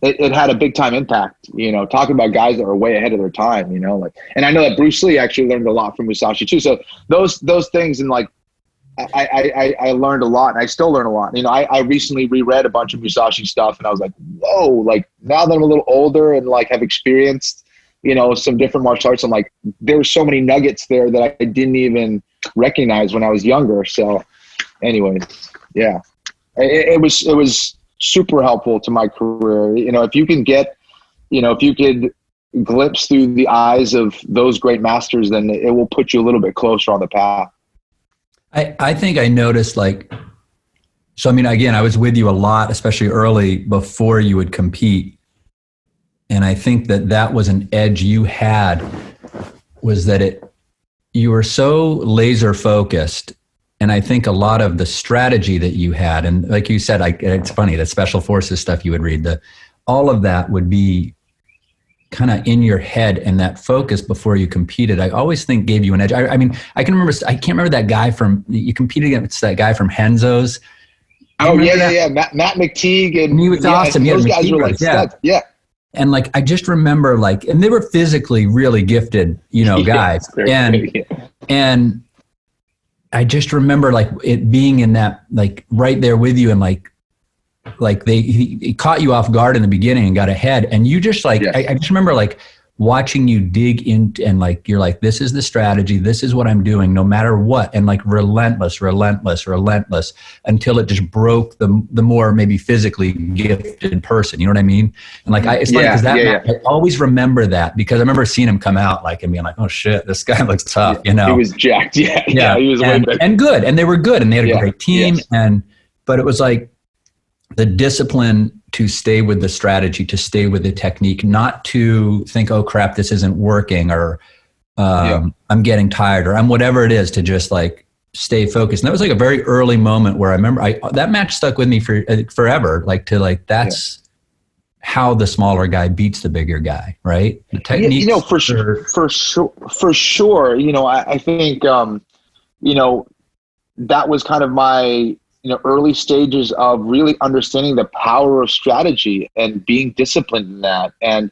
it had a big time impact, you know, talking about guys that were way ahead of their time, you know, like, and I know that Bruce Lee actually learned a lot from Musashi too. So those things, and like, I learned a lot, and I still learn a lot. You know, I recently reread a bunch of Musashi stuff, and I was like, whoa, like now that I'm a little older and like have experienced, you know, some different martial arts, I'm like, there were so many nuggets there that I didn't even recognize when I was younger. So anyways, yeah, it was super helpful to my career. You know, if you could glimpse through the eyes of those great masters, then it will put you a little bit closer on the path.
I think I noticed, like, so I mean, again, I was with you a lot, especially early before you would compete. And I think that was an edge you had, was that you were so laser focused. And I think a lot of the strategy that you had, and like you said, it's funny, the special forces stuff you would read, all of that would be kind of in your head, and that focus before you competed, I always think gave you an edge. I mean, I can't remember that guy you competed against, that guy from Henzo's.
Oh yeah. Matt McTeague, and
he was awesome.
Those guys were like studs. Yeah.
And like, I just remember, like, and they were physically really gifted, guys. And I just remember, like, it being in that, like, right there with you, and like he caught you off guard in the beginning and got ahead, and you just like, yes. I just remember like watching you dig in, and like, you're like, this is the strategy, this is what I'm doing, no matter what, and like relentless until it just broke the more maybe physically gifted person. You know what I mean? And like, it's funny because I always remember that, because I remember seeing him come out like and being like, oh shit, this guy looks tough. He was
jacked. Yeah. He was
and good, and they were good, and they had a great team, but it was like the discipline to stay with the strategy, to stay with the technique, not to think, oh crap, this isn't working, or I'm getting tired, or I'm whatever it is, to just like stay focused. And that was like a very early moment where I remember that match stuck with me for forever. Like, that's how the smaller guy beats the bigger guy, right? The technique,
for sure. I think, that was kind of my, early stages of really understanding the power of strategy and being disciplined in that, and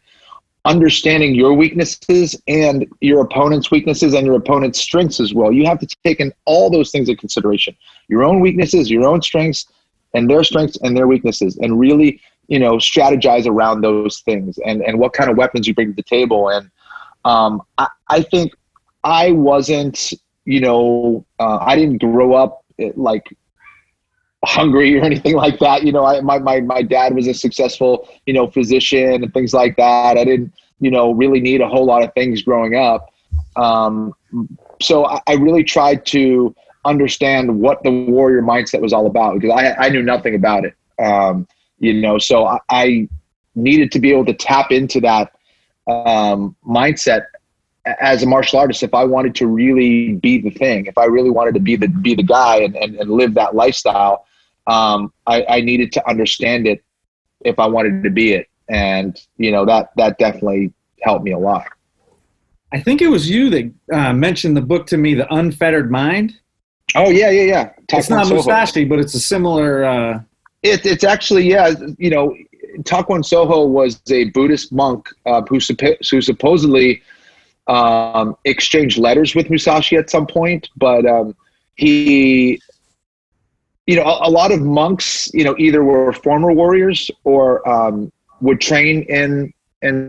understanding your weaknesses and your opponent's weaknesses and your opponent's strengths as well. You have to take in all those things into consideration, your own weaknesses, your own strengths, and their weaknesses, and really, strategize around those things, and what kind of weapons you bring to the table. And I think I wasn't, I didn't grow up like hungry or anything like that. My dad was a successful, physician and things like that. I didn't, really need a whole lot of things growing up. So I really tried to understand what the warrior mindset was all about, because I knew nothing about it. So I needed to be able to tap into that mindset as a martial artist if I wanted to really be the thing, if I really wanted to be the guy and live that lifestyle. I needed to understand it if I wanted to be it. And, that definitely helped me a lot.
I think it was you that mentioned the book to me, The Unfettered Mind.
Oh, yeah.
It's not Musashi, but it's a similar...
It's actually, Takwon Soho was a Buddhist monk who supposedly exchanged letters with Musashi at some point, but he... a lot of monks, either were former warriors or would train in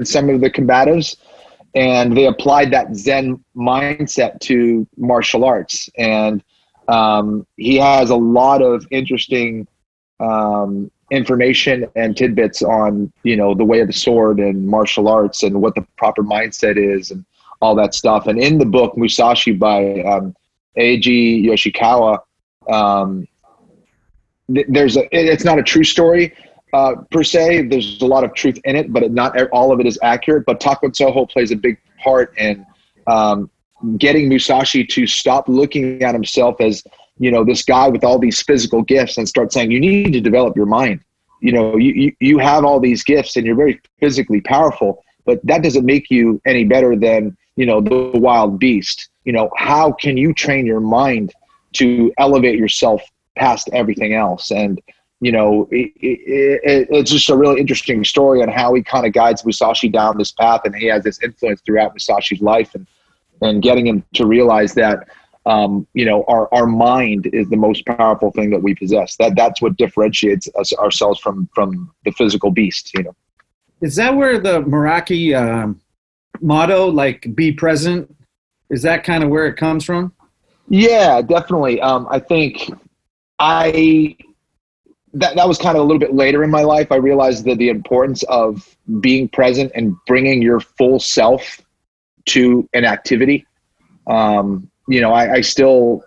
some of the combatives, and they applied that Zen mindset to martial arts. And he has a lot of interesting information and tidbits on, the way of the sword and martial arts and what the proper mindset is and all that stuff. And in the book Musashi by Eiji Yoshikawa, it's not a true story per se. There's a lot of truth in it, but not all of it is accurate. But Takwon Soho plays a big part in getting Musashi to stop looking at himself as, this guy with all these physical gifts, and start saying, you need to develop your mind. You have all these gifts and you're very physically powerful, but that doesn't make you any better than, the wild beast. How can you train your mind to elevate yourself past everything else? And it's just a really interesting story on how he kind of guides Musashi down this path, and he has this influence throughout Musashi's life, and getting him to realize that our mind is the most powerful thing that we possess. That's what differentiates ourselves from the physical beast.
Is that where the Meraki motto, like "be present," is that kind of where it comes from?
Yeah, definitely. I think that was kind of a little bit later in my life. I realized that the importance of being present and bringing your full self to an activity. I still,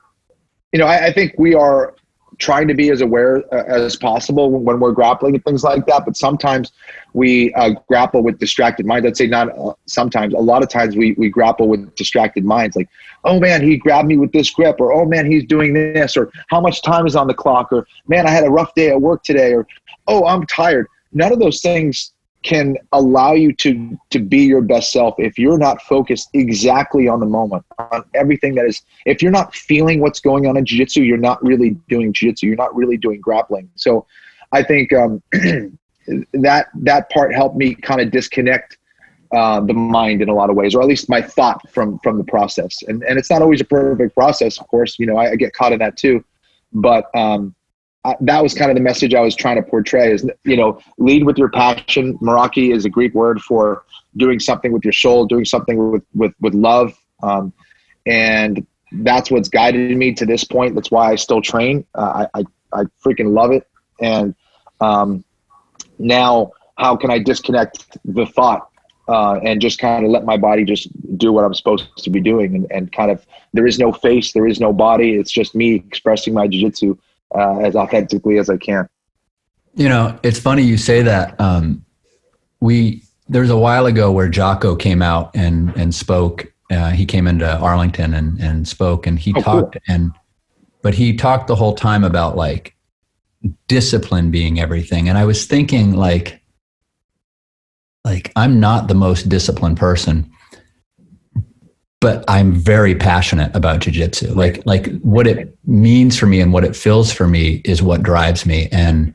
I think we are trying to be as aware as possible when we're grappling and things like that. But sometimes we grapple with distracted minds. I'd say not sometimes, a lot of times we grapple with distracted minds. Like, oh man, he grabbed me with this grip, or, oh man, he's doing this, or how much time is on the clock, or man, I had a rough day at work today, or, oh, I'm tired. None of those things can allow you to be your best self if you're not focused exactly on the moment, on everything that is. If you're not feeling what's going on in jiu-jitsu, you're not really doing jiu-jitsu. You're not really doing grappling. So I think that part helped me kind of disconnect the mind in a lot of ways, or at least my thought from the process. And it's not always a perfect process, of course. I get caught in that too. But that was kind of the message I was trying to portray is, lead with your passion. Meraki is a Greek word for doing something with your soul, doing something with love. And that's what's guided me to this point. That's why I still train. I freaking love it. And now how can I disconnect the thought and just kind of let my body just do what I'm supposed to be doing? And kind of, there is no face, there is no body. It's just me expressing my jiu-jitsu as authentically as I can.
It's funny you say that. There's a while ago where Jocko came out and spoke. He came into Arlington and spoke, and he talked, cool. But he talked the whole time about like discipline being everything. And I was thinking like I'm not the most disciplined person, but I'm very passionate about jiu-jitsu. Like what it means for me and what it feels for me is what drives me. And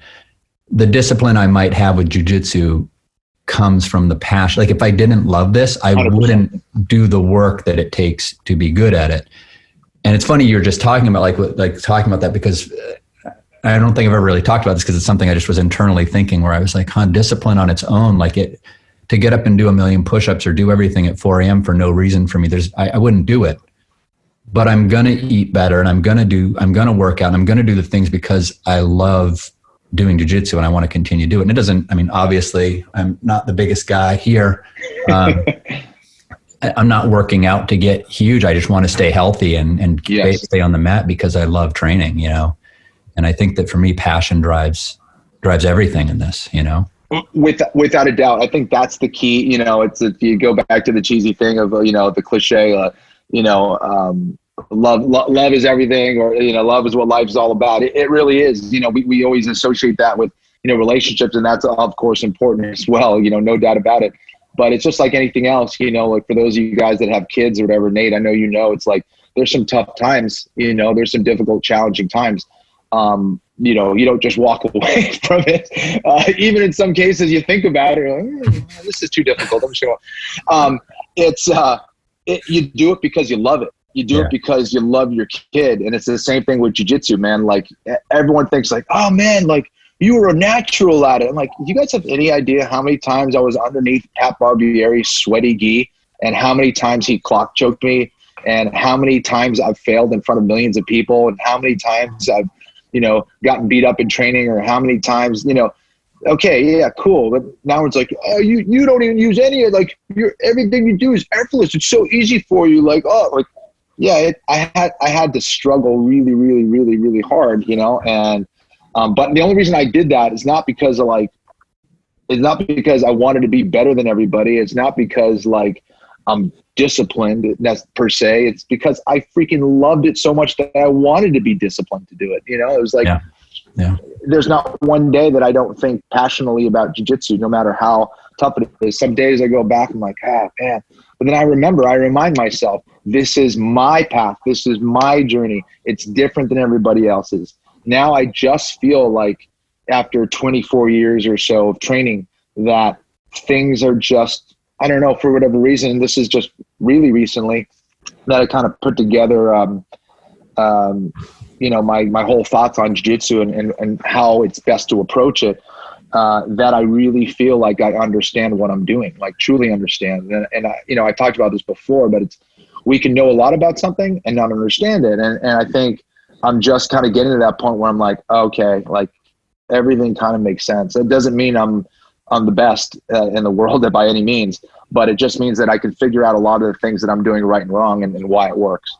the discipline I might have with jiu-jitsu comes from the passion. Like if I didn't love this, I 100%. Wouldn't do the work that it takes to be good at it. And it's funny, you're just talking about talking about that, because I don't think I've ever really talked about this, because it's something I just was internally thinking, where I was like, discipline on its own, to get up and do 1 million push-ups or do everything at 4 a.m. for no reason for me. I wouldn't do it, but I'm going to eat better, and I'm going to work out, and I'm going to do the things because I love doing jiu-jitsu and I want to continue to do it. And it doesn't, obviously I'm not the biggest guy here. I'm not working out to get huge. I just want to stay healthy and yes. stay on the mat because I love training, and I think that for me, passion drives everything in this,
Without a doubt. I think that's the key. It's if you go back to the cheesy thing of, the cliche, love is everything, or, love is what life is all about. It really is. We always associate that with, relationships, and that's of course important as well, no doubt about it. But it's just like anything else, like for those of you guys that have kids or whatever, Nate, I know, it's like, there's some tough times, there's some difficult, challenging times. You don't just walk away from it. Even in some cases, you think about it, like, this is too difficult. I'm sure. You do it because you love it. You do it because you love your kid. And it's the same thing with jiu-jitsu, man. Like everyone thinks like, oh man, like you were a natural at it. I'm like, you guys have any idea how many times I was underneath Pat Barbieri's sweaty gi, and how many times he clock choked me, and how many times I've failed in front of millions of people, and how many times I've, gotten beat up in training, or how many times, okay, yeah, cool. But now it's like, oh, you don't even use any of, like, everything you do is effortless. It's so easy for you. Like, oh, like, yeah, I had to struggle really, really, really, really hard, and, but the only reason I did that is not because of it's not because I wanted to be better than everybody. It's not because I'm disciplined per se. It's because I freaking loved it so much that I wanted to be disciplined to do it. It was like, yeah. There's not one day that I don't think passionately about jiu-jitsu, no matter how tough it is. Some days I go back, I'm like, man. But then I remind myself, this is my path. This is my journey. It's different than everybody else's. Now I just feel like after 24 years or so of training that things are just, I don't know, for whatever reason, this is just really recently that I kind of put together, my whole thoughts on jiu-jitsu and how it's best to approach it, that I really feel like I understand what I'm doing, like truly understand. And I talked about this before, but it's we can know a lot about something and not understand it. And I think I'm just kind of getting to that point where I'm like, okay, like everything kind of makes sense. It doesn't mean I'm the best in the world by any means, but it just means that I can figure out a lot of the things that I'm doing right and wrong and why it works.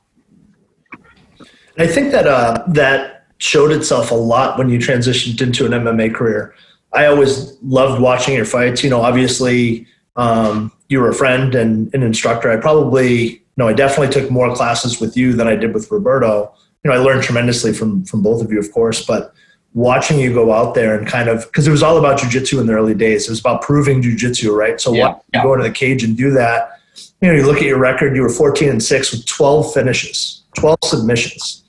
I think that that showed itself a lot when you transitioned into an MMA career. I always loved watching your fights. Obviously you were a friend and an instructor. I definitely took more classes with you than I did with Roberto. I learned tremendously from both of you, of course, but watching you go out there and kind of, because it was all about jiu-jitsu in the early days. It was about proving jiu-jitsu, right? So watching you go into the cage and do that, you look at your record, you were 14-6 with 12 finishes, 12 submissions,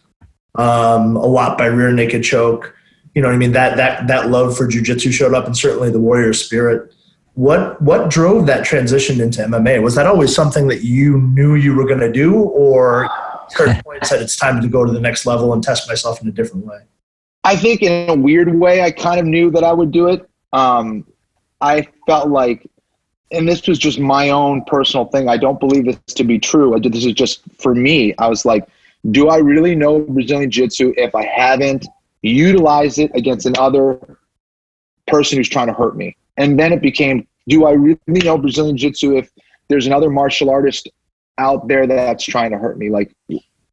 a lot by rear naked choke. You know what I mean? That love for jiu-jitsu showed up, and certainly the warrior spirit. What drove that transition into MMA? Was that always something that you knew you were going to do, or certain point said it's time to go to the next level and test myself in a different way?
I think in a weird way, I kind of knew that I would do it. I felt like, and this was just my own personal thing, I don't believe this to be true. This is just for me. I was like, do I really know Brazilian Jiu-Jitsu if I haven't utilized it against another person who's trying to hurt me? And then it became, do I really know Brazilian Jiu-Jitsu if there's another martial artist out there that's trying to hurt me? Like,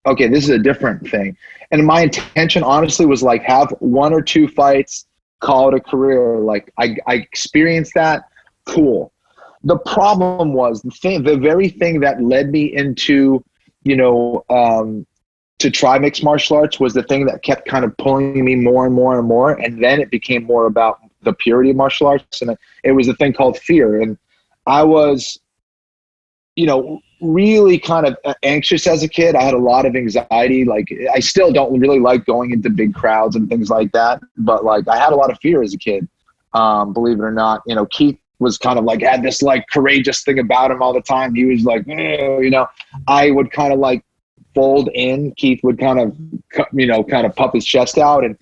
okay, this is a different thing. And my intention, honestly, was like have 1 or 2 fights, call it a career. Like I experienced that, cool. The problem was the very thing that led me into, to try mixed martial arts was the thing that kept kind of pulling me more and more and more. And then it became more about the purity of martial arts. And it was a thing called fear. And I was, really kind of anxious as a kid. I had a lot of anxiety. Like I still don't really like going into big crowds and things like that. But like I had a lot of fear as a kid. Believe it or not, Keith was kind of like, had this like courageous thing about him all the time. He was like, I would kind of like fold in. Keith would kind of puff his chest out. And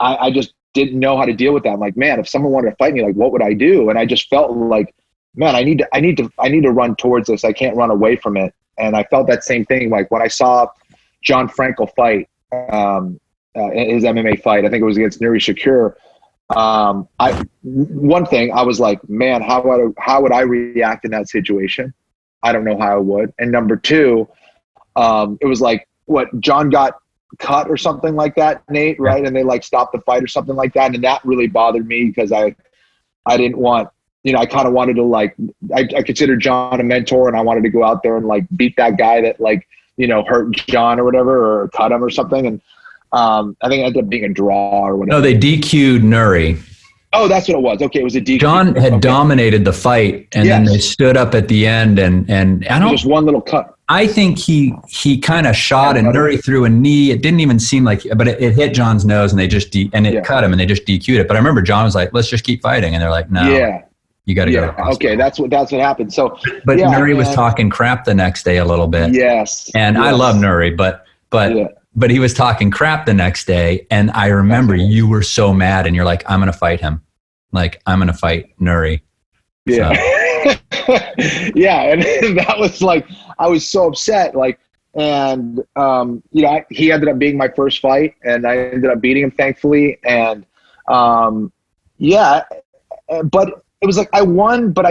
I just didn't know how to deal with that. I'm like, man, if someone wanted to fight me, like, what would I do? And I just felt like, man, I need to run towards this. I can't run away from it. And I felt that same thing. Like when I saw John Frankel fight, his MMA fight, I think it was against Nuri Shakur. One thing I was like, man, how would I react in that situation? I don't know how I would. And number 2, it was like, what, John got cut or something like that, Nate, right? And they like stopped the fight or something like that. And that really bothered me because I didn't want, I kind of wanted to like, I considered John a mentor, and I wanted to go out there and like beat that guy that like, hurt John or whatever, or cut him or something. And I think it ended up being a draw or whatever.
No, they DQ'd Nuri.
Oh, that's what it was. Okay, it was a DQ.
John had dominated the fight, and then they stood up at the end, and I don't.
Just one little cut.
I think he kind of shot, and Nuri threw a knee. It didn't even seem like, but it hit John's nose, and they just cut him, and they just DQ'd it. But I remember John was like, "Let's just keep fighting," and they're like, "No, you got to go."
Okay, that's what happened. So,
but Nuri was talking crap the next day a little bit.
Yes,
and I love Nuri, but he was talking crap the next day, and I remember you were so mad, and you're like, "I'm going to fight him. Like, I'm going to fight Nuri."
Yeah. So. Yeah. And that was like, I was so upset. Like, and, he ended up being my first fight, and I ended up beating him, thankfully. And, but it was like, I won, but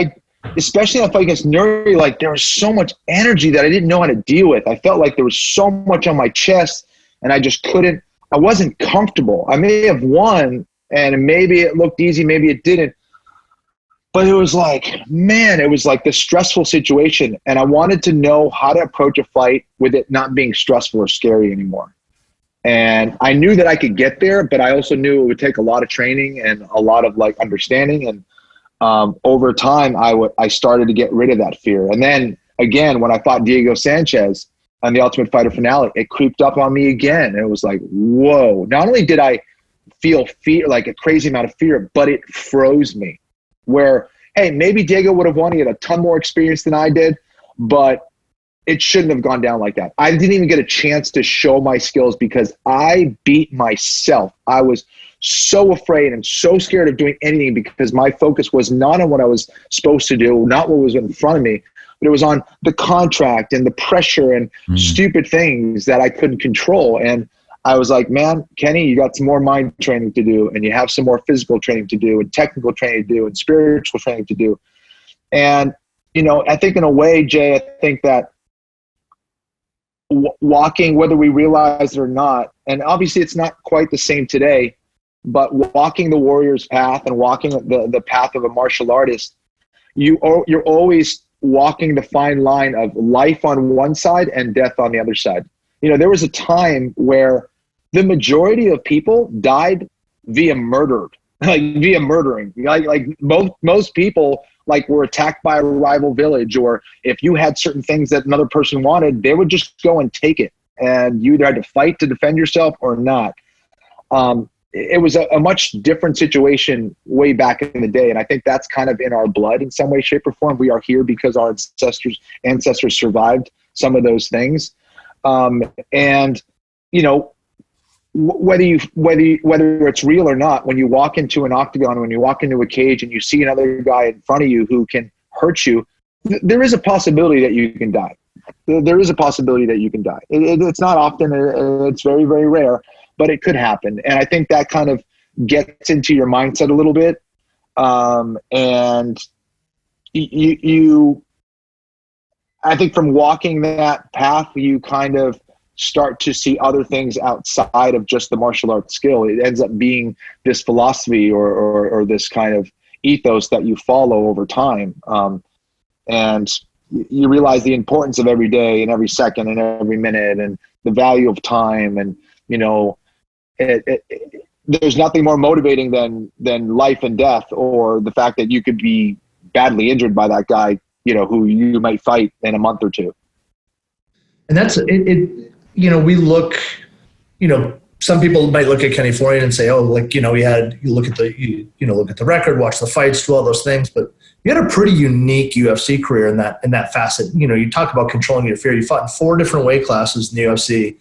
especially in a fight against Nuri, like there was so much energy that I didn't know how to deal with. I felt like there was so much on my chest, and I wasn't comfortable. I may have won, and maybe it looked easy, maybe it didn't. But it was like, man, it was like this stressful situation. And I wanted to know how to approach a fight with it not being stressful or scary anymore. And I knew that I could get there, but I also knew it would take a lot of training and a lot of like understanding. And over time, I started to get rid of that fear. And then again, when I fought Diego Sanchez on the Ultimate Fighter finale, it creeped up on me again. And it was like, whoa, not only did I feel fear, like a crazy amount of fear, but it froze me. Where, hey, maybe Diego would have won. He had a ton more experience than I did, but it shouldn't have gone down like that. I didn't even get a chance to show my skills because I beat myself. I was so afraid and so scared of doing anything because my focus was not on what I was supposed to do, not what was in front of me, but it was on the contract and the pressure and stupid things that I couldn't control. And I was like, man, Kenny, you got some more mind training to do, and you have some more physical training to do, and technical training to do, and spiritual training to do. And, I think in a way, Jay, I think that walking, whether we realize it or not, and obviously it's not quite the same today, but walking the warrior's path and walking the path of a martial artist, you're always walking the fine line of life on one side and death on the other side. There was a time where the majority of people died via murdering. Like most people were attacked by a rival village, or if you had certain things that another person wanted, they would just go and take it, and you either had to fight to defend yourself or not. It was a much different situation way back in the day, and I think that's kind of in our blood in some way, shape, or form. We are here because our ancestors survived some of those things. And whether it's real or not, when you walk into an octagon, when you walk into a cage and you see another guy in front of you who can hurt you, there is a possibility that you can die. There is a possibility that you can die. It's not often, it's very, very rare, but it could happen. And I think that kind of gets into your mindset a little bit. And I think from walking that path, you kind of start to see other things outside of just the martial arts skill. It ends up being this philosophy or this kind of ethos that you follow over time. And you realize the importance of every day and every second and every minute and the value of time. And, there's nothing more motivating than life and death, or the fact that you could be badly injured by that guy, who you might fight in a month or two.
And that's it. We look, some people might look at Kenny Florian and say, oh, you look at the record, watch the fights, do all those things, but you had a pretty unique UFC career in that facet. You talk about controlling your fear. You fought in 4 different weight classes in the UFC.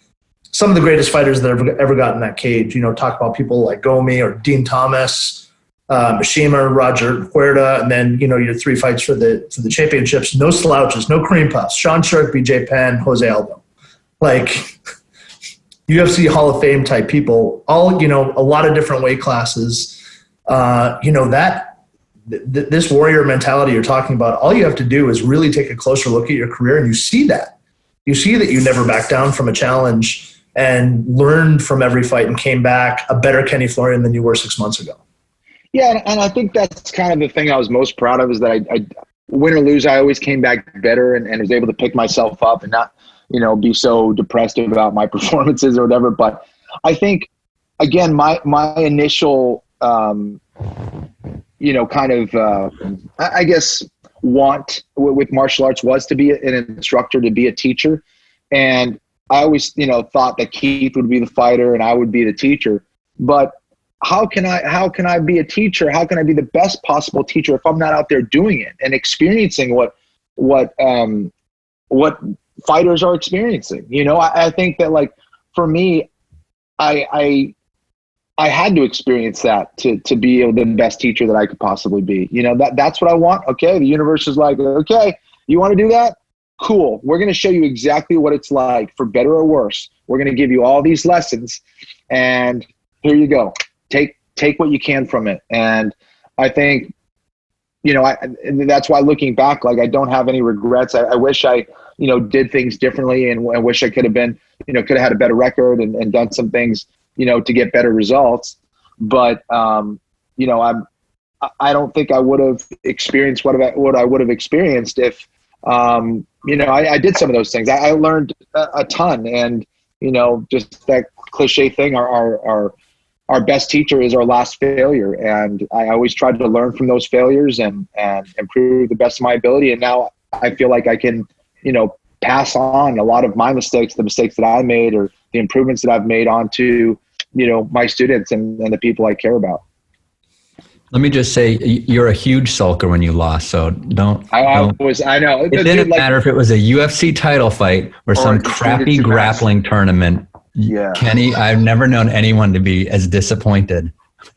Some of the greatest fighters that ever got in that cage, talk about people like Gomi or Dean Thomas, Mishima, Roger Huerta, and then, your 3 fights for the championships. No slouches, no cream puffs. Sean Shark, BJ Penn, Jose Aldo. UFC Hall of Fame type people, all, a lot of different weight classes. This warrior mentality you're talking about, all you have to do is really take a closer look at your career, and you see that. You see that you never backed down from a challenge and learned from every fight and came back a better Kenny Florian than you were 6 months ago.
Yeah, and I think that's kind of the thing I was most proud of, is that I win or lose, I always came back better and was able to pick myself up and not, be so depressed about my performances or whatever. But I think, again, my initial, I guess, want with martial arts was to be an instructor, to be a teacher. And I always, thought that Keith would be the fighter and I would be the teacher. But how can I be a teacher? How can I be the best possible teacher if I'm not out there doing it and experiencing what fighters are experiencing? I think that, for me, I had to experience that to be the best teacher that I could possibly be. That's what I want. Okay. The universe is like, okay, you want to do that? Cool. We're going to show you exactly what it's like, for better or worse. We're going to give you all these lessons, and here you go. Take what you can from it. And I think, that's why, looking back, I don't have any regrets. I wish I, did things differently, and I wish I could have been, could have had a better record and done some things, to get better results. But, I don't think I would have experienced what I would have experienced if, I did some of those things. I learned a ton, and, just that cliche thing, our best teacher is our last failure. And I always tried to learn from those failures and improve the best of my ability. And now I feel like I can, pass on a lot of my mistakes, the mistakes that I made, or the improvements that I've made, onto, my students and the people I care about.
Let me just say, you're a huge sulker when you lost, so don't.
I know.
It didn't matter if it was a UFC title fight or some crappy grappling tournament.
Yeah,
Kenny, I've never known anyone to be as disappointed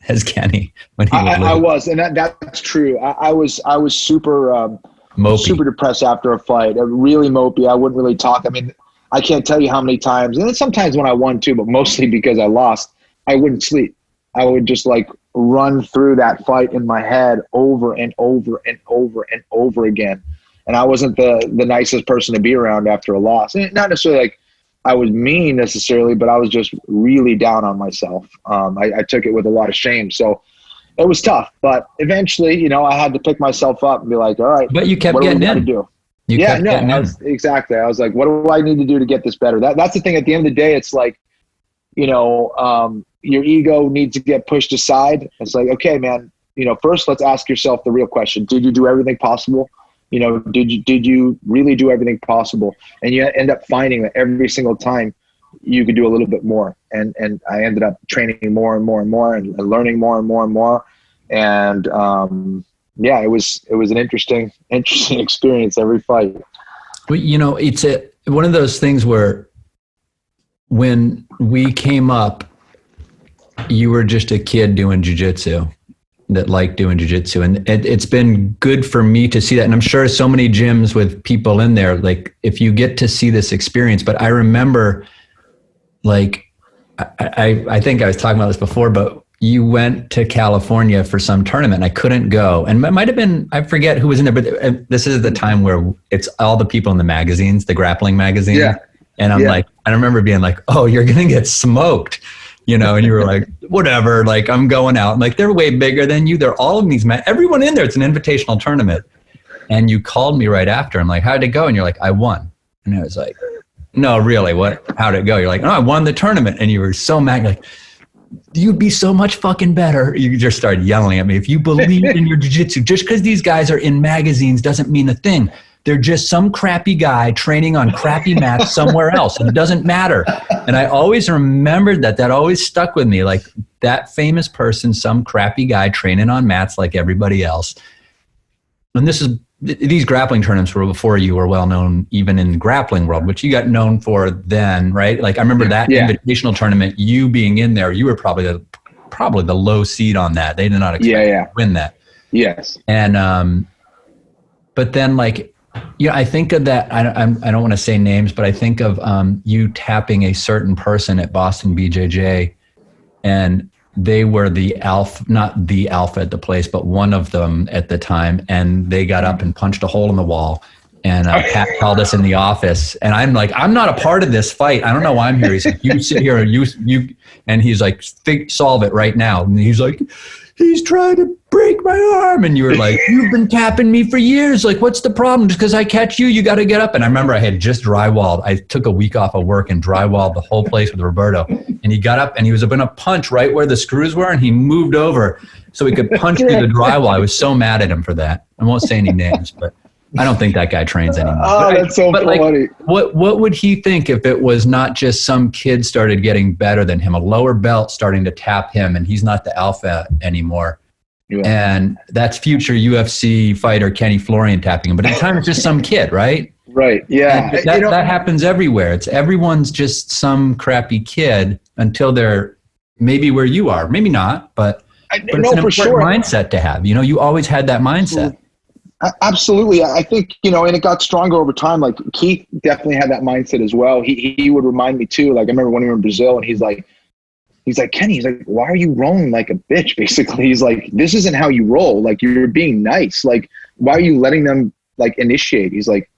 as Kenny when he would lose.
I was, and that's true. I was super
Mopey.
super depressed after a fight. Really mopey. I wouldn't really talk. I mean, I can't tell you how many times, and then sometimes when I won too, but mostly because I lost, I wouldn't sleep. I would just like run through that fight in my head over and over and over and over again. And I wasn't the nicest person to be around after a loss. And not necessarily like I was mean necessarily, but I was just really down on myself. I took it with a lot of shame. So it was tough, but eventually, you know, I had to pick myself up and be like, all right,
but you kept getting in.
Do? Exactly. I was like, what do I need to do to get this better? That's the thing. At the end of the day, it's like, you know, your ego needs to get pushed aside. It's like, okay, man, you know, first let's ask yourself the real question. Did you do everything possible? You know, did you really do everything possible? And you end up finding that every single time you could do a little bit more. And I ended up training more and more and more and learning more and more and more. And yeah, it was an interesting experience every fight.
Well, you know, it's one of those things where when we came up, you were just a kid doing jiu-jitsu that liked doing jiu-jitsu. And it's been good for me to see that. And I'm sure so many gyms with people in there, like if you get to see this experience, but I remember like, I think I was talking about this before, but you went to California for some tournament and I couldn't go. And it might've been, I forget who was in there, but this is the time where it's all the people in the magazines, the grappling magazine.
Yeah.
And I'm like, I remember being like, oh, you're going to get smoked. You know, and you were like, whatever, like I'm going out. Like they're way bigger than you. They're all of these everyone in there. It's an invitational tournament. And you called me right after. I'm like, how'd it go? And you're like, I won. And I was like, no, really, how'd it go? You're like, no, I won the tournament. And you were so mad. You're like, you'd be so much fucking better. You just started yelling at me. If you believe in your jiu-jitsu, just because these guys are in magazines doesn't mean a thing. They're just some crappy guy training on crappy mats somewhere else. And it doesn't matter. And I always remembered that. That always stuck with me. Like that famous person, some crappy guy training on mats like everybody else. And these grappling tournaments were before you were well known, even in the grappling world, which you got known for then, right? Like I remember that invitational tournament, you being in there, you were probably the low seed on that. They did not expect you to win that.
Yes.
And, but then like, you know, I think of that. I don't want to say names, but I think of you tapping a certain person at Boston BJJ, and they were not the alpha at the place, but one of them at the time, and they got up and punched a hole in the wall. And Pat called us in the office, and I'm like, I'm not a part of this fight. I don't know why I'm here. He's like, you sit here, and he's like, solve it right now. And he's like, he's trying to break my arm. And you were like, you've been tapping me for years. Like, what's the problem? Just because I catch you, you got to get up. And I remember I had just drywalled. I took a week off of work and drywalled the whole place with Roberto. And he got up and he was going to punch right where the screws were. And he moved over so he could punch through the drywall. I was so mad at him for that. I won't say any names, but I don't think that guy trains anymore.
Oh, that's so funny.
Like, what would he think if it was not just some kid started getting better than him, a lower belt starting to tap him, and he's not the alpha anymore? Yeah. And that's future UFC fighter Kenny Florian tapping him. But at the time, it's just some kid, right?
Right, yeah.
That happens everywhere. Everyone's just some crappy kid until they're maybe where you are. Maybe not, but it's an important mindset to have. You know, you always had that mindset.
Absolutely. I think, you know, and it got stronger over time. Like Keith definitely had that mindset as well. He would remind me too. Like I remember when we were in Brazil and he's like, Kenny, he's like, why are you rolling like a bitch? Basically, he's like, this isn't how you roll. Like you're being nice. Like, why are you letting them like initiate? He's like,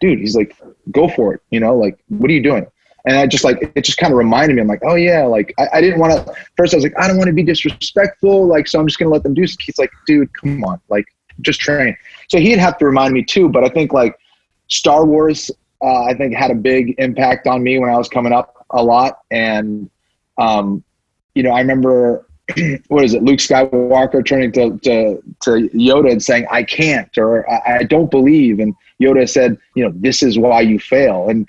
dude, he's like, go for it. You know, like, what are you doing? And I just like, it just kind of reminded me. I'm like, oh yeah. Like I didn't want to, first I was like, I don't want to be disrespectful. Like, so I'm just going to let them do it. He's like, dude, come on. Like, just train. So he'd have to remind me too. But I think like Star Wars, I think had a big impact on me when I was coming up a lot. And, you know, I remember, what is it? Luke Skywalker turning to Yoda and saying, I can't, or I don't believe. And Yoda said, you know, this is why you fail. And,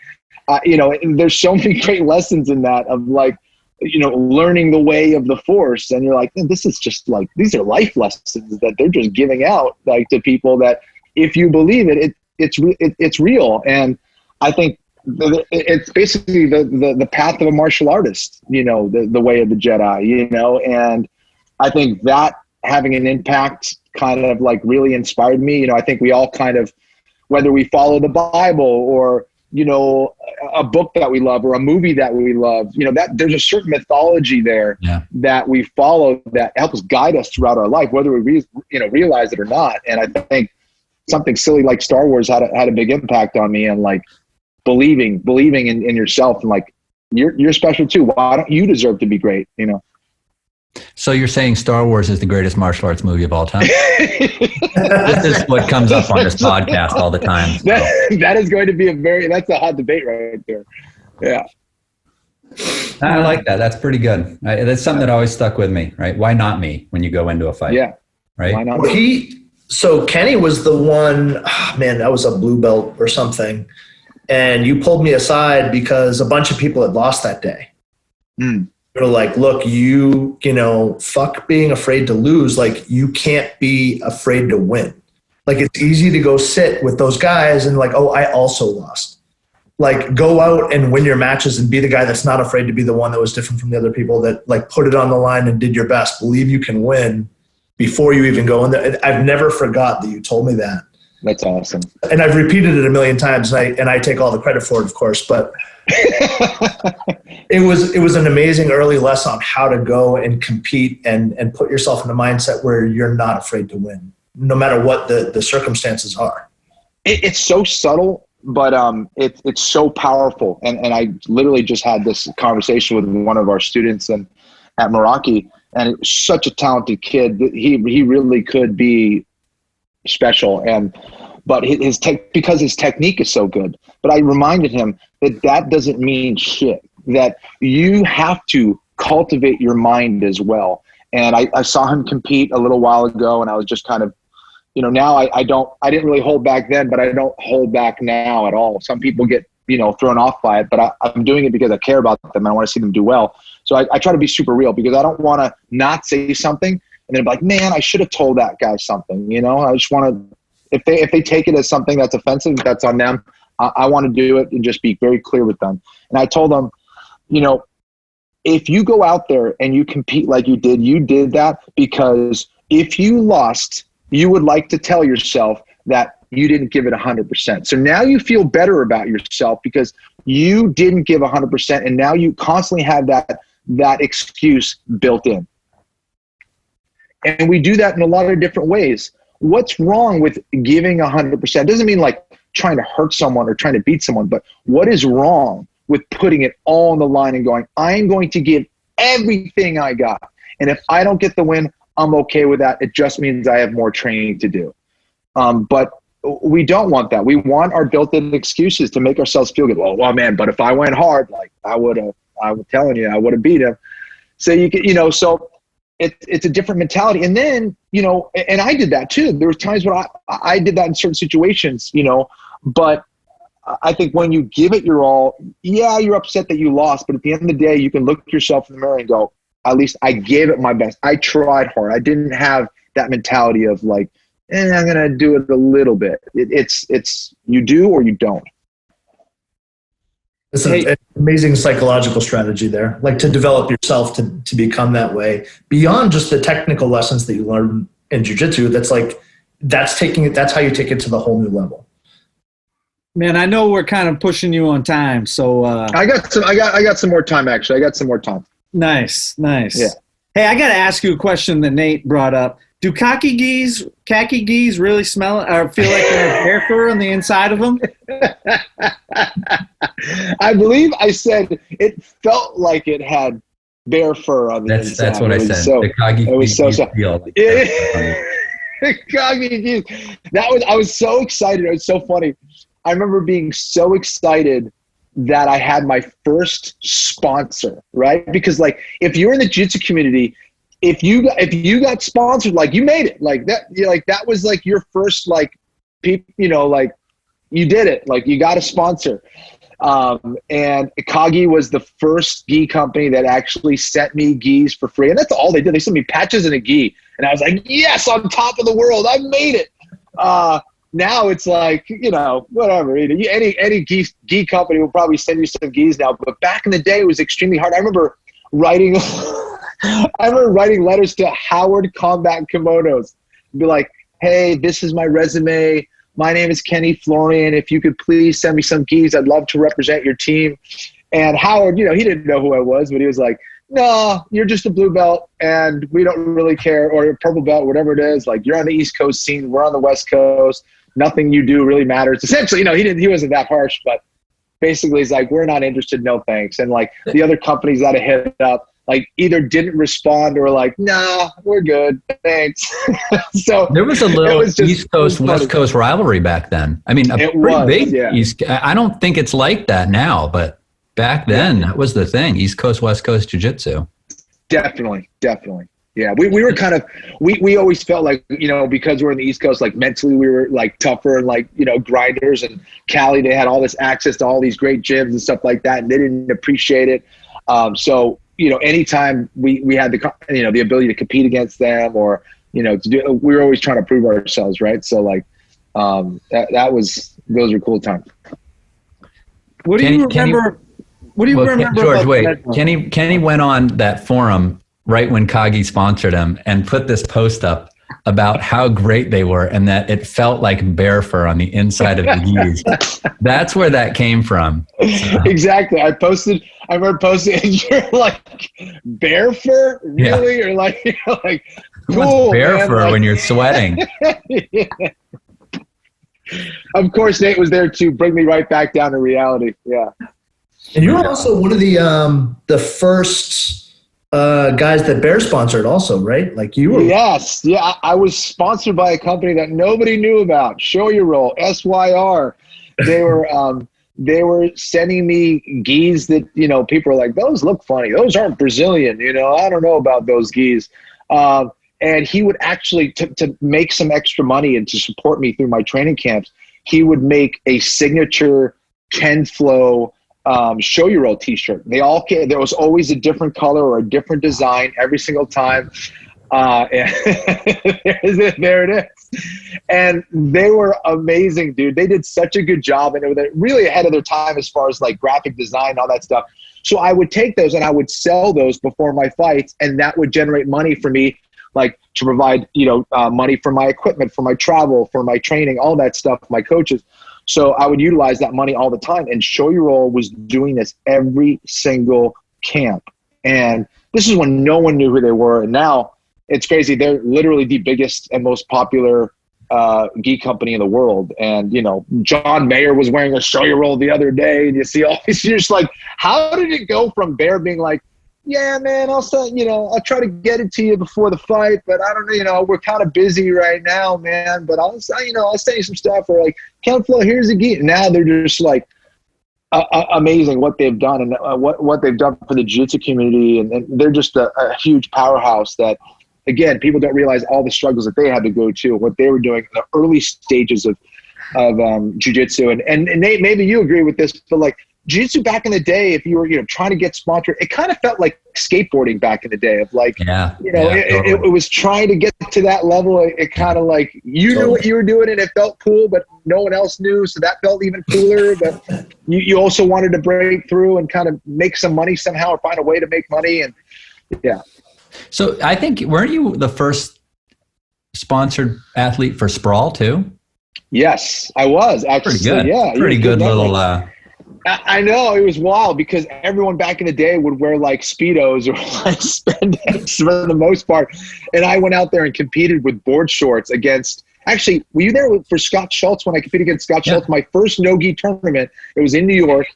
you know, there's so many great lessons in that of like, you know, learning the way of the Force. And you're like, this is just like, these are life lessons that they're just giving out like to people that if you believe it's real. And I think it's basically the path of a martial artist, you know, the way of the Jedi, you know, and I think that having an impact kind of like really inspired me. You know, I think we all kind of whether we follow the Bible or, you know, a book that we love or a movie that we love, you know, that there's a certain mythology there that we follow that helps guide us throughout our life, whether we realize it or not. And I think something silly like Star Wars had a big impact on me, and like believing in yourself, and like you're special too. Why don't you deserve to be great? You know.
So you're saying Star Wars is the greatest martial arts movie of all time? This is what comes up on this podcast all the time. So.
That is going to be that's a hot debate right there. Yeah.
I like that. That's pretty good. That's something that always stuck with me, right? Why not me when you go into a fight?
Yeah.
Right.
Why not
So Kenny was the one, that was a blue belt or something. And you pulled me aside because a bunch of people had lost that day. They're like, look, you know, fuck being afraid to lose. Like, you can't be afraid to win. Like, it's easy to go sit with those guys and like, oh, I also lost. Like, go out and win your matches and be the guy that's not afraid to be the one that was different from the other people, that like put it on the line and did your best. Believe you can win before you even go in there. I've never forgot that you told me that.
That's awesome.
And I've repeated it a million times, and I take all the credit for it, of course, but it was an amazing early lesson on how to go and compete and put yourself in a mindset where you're not afraid to win, no matter what the circumstances are.
It's so subtle, but it's so powerful. And I literally just had this conversation with one of our students at Meraki, and such a talented kid. He really could be special, but because his technique is so good. But I reminded him that doesn't mean shit, that you have to cultivate your mind as well. And I saw him compete a little while ago, and I was just kind of, you know, now I didn't really hold back then, but I don't hold back now at all. Some people get, you know, thrown off by it, but I'm doing it because I care about them and I want to see them do well. So I try to be super real, because I don't want to not say something and then be like, man, I should have told that guy something. You know, I just want to, if they take it as something that's offensive, that's on them. I want to do it and just be very clear with them. And I told them, you know, if you go out there and you compete like you did that because if you lost, you would like to tell yourself that you didn't give it 100%. So now you feel better about yourself because you didn't give 100%, and now you constantly have that excuse built in. And we do that in a lot of different ways. What's wrong with giving 100%? It doesn't mean like trying to hurt someone or trying to beat someone, but what is wrong with putting it all on the line and going, I'm going to give everything I got. And if I don't get the win, I'm okay with that. It just means I have more training to do. But we don't want that. We want our built-in excuses to make ourselves feel good. Well, man, but if I went hard, like I was telling you, I would have beat him. So you can, you know, so it's a different mentality. And then, you know, and I did that too. There were times when I did that in certain situations, you know, but I think when you give it your all, yeah, you're upset that you lost, but at the end of the day, you can look yourself in the mirror and go, at least I gave it my best. I tried hard. I didn't have that mentality of like, I'm going to do it a little bit. It's you do or you don't.
It's an amazing psychological strategy there, like to develop yourself to become that way beyond just the technical lessons that you learn in jiu-jitsu. That's like, that's how you take it to the whole new level.
Man, I know we're kind of pushing you on time, so
I got some more time actually. I got some more time.
Nice.
Yeah.
Hey, I got to ask you a question that Nate brought up. Do khaki geese really smell or feel like they have hair fur on the inside of them?
I believe I said it felt like it had bear fur on the inside.
That's what I said.
So,
the khaki geese feel like
the khaki geese. I was so excited. It was so funny. I remember being so excited that I had my first sponsor, right? Because like, if you're in the jiu-jitsu community, if you got sponsored, like you made it, like that, like that was like your first, like, you know, like you did it, like you got a sponsor. And Kagi was the first gi company that actually sent me gis for free. And that's all they did. They sent me patches and a gi. And I was like, yes, on top of the world. I made it. Now it's like, you know, whatever. Any gi company will probably send you some gis now. But back in the day, it was extremely hard. I remember writing letters to Howard Combat Kimonos. Be like, hey, this is my resume. my name is Kenny Florian. If you could please send me some gis, I'd love to represent your team. And Howard, he didn't know who I was, but he was like, no, you're just a blue belt and we don't really care, or a purple belt, whatever it is. Like, you're on the East Coast scene. We're on the West Coast. Nothing you do really matters. Essentially, he wasn't that harsh, but basically he's like, we're not interested. No, thanks. And like the other companies that I hit up, like either didn't respond or like, nah, we're good. Thanks. So
there was a little East Coast, West Coast rivalry back then. I mean, big East. I don't think it's like that now, but back then that was the thing. East Coast, West Coast jiu-jitsu.
Definitely. Yeah. We were kind of, we always felt like, because we're in the East Coast, like mentally we were like tougher and like, grinders, and Cali, they had all this access to all these great gyms and stuff like that. And they didn't appreciate it. So, anytime we had the ability to compete against them or, to do, we were always trying to prove ourselves. Right. So like, those were cool times.
What do you remember? What do you remember?
George, wait, Kenny went on that forum right when Kagi sponsored him and put this post up about how great they were and that it felt like bear fur on the inside of the gis. That's where that came from. So.
Exactly. I remember posting and you're like, bear fur? Really?
Yeah.
Or like,
who
cool,
wants bear
man?
fur when you're sweating?
Yeah. Of course, Nate was there to bring me right back down to reality. Yeah.
And you're also one of the first guys that Bear sponsored also, right? Like you were.
Yes. Yeah. I was sponsored by a company that nobody knew about. Show Your Roll, SYR. They were sending me gis that, people were like, those look funny. Those aren't Brazilian. I don't know about those gis. And he would actually, to make some extra money and to support me through my training camps, he would make a signature Ken Flo Show Your Roll t-shirt. They all came, there was always a different color or a different design every single time. And there it is. And they were amazing, dude. They did such a good job, and they were really ahead of their time as far as like graphic design and all that stuff. So I would take those and I would sell those before my fights, and that would generate money for me, like to provide, money for my equipment, for my travel, for my training, all that stuff, my coaches. So I would utilize that money all the time. And Show Your Roll was doing this every single camp. And this is when no one knew who they were. And now it's crazy. They're literally the biggest and most popular gi company in the world. And, John Mayer was wearing a Show Your Roll the other day. And you see all these, you're just like, how did it go from Bear being like, yeah, man, I'll try to get it to you before the fight, but I don't know, we're kind of busy right now, man, but I'll send you some stuff, or like, Ken Flo, here's a gi. Now they're just like amazing what they've done and what they've done for the jiu-jitsu community. And they're just a huge powerhouse that, again, people don't realize all the struggles that they had to go to, what they were doing in the early stages of jiu-jitsu. And Nate, maybe you agree with this, but like, jiu-jitsu back in the day, if you were, trying to get sponsored, it kind of felt like skateboarding back in the day of like,
totally.
it was trying to get to that level. It kind of like, knew what you were doing and it felt cool, but no one else knew. So that felt even cooler. But you also wanted to break through and kind of make some money somehow, or find a way to make money. And yeah.
So I think, weren't you the first sponsored athlete for Sprawl too?
Yes, I was actually.
Pretty good.
Yeah.
Pretty good little,
I know, it was wild because everyone back in the day would wear like Speedos or like spandex for the most part. And I went out there and competed with board shorts against, actually, were you there for Scott Schultz when I competed against Scott Schultz? My first no-gi tournament, it was in New York.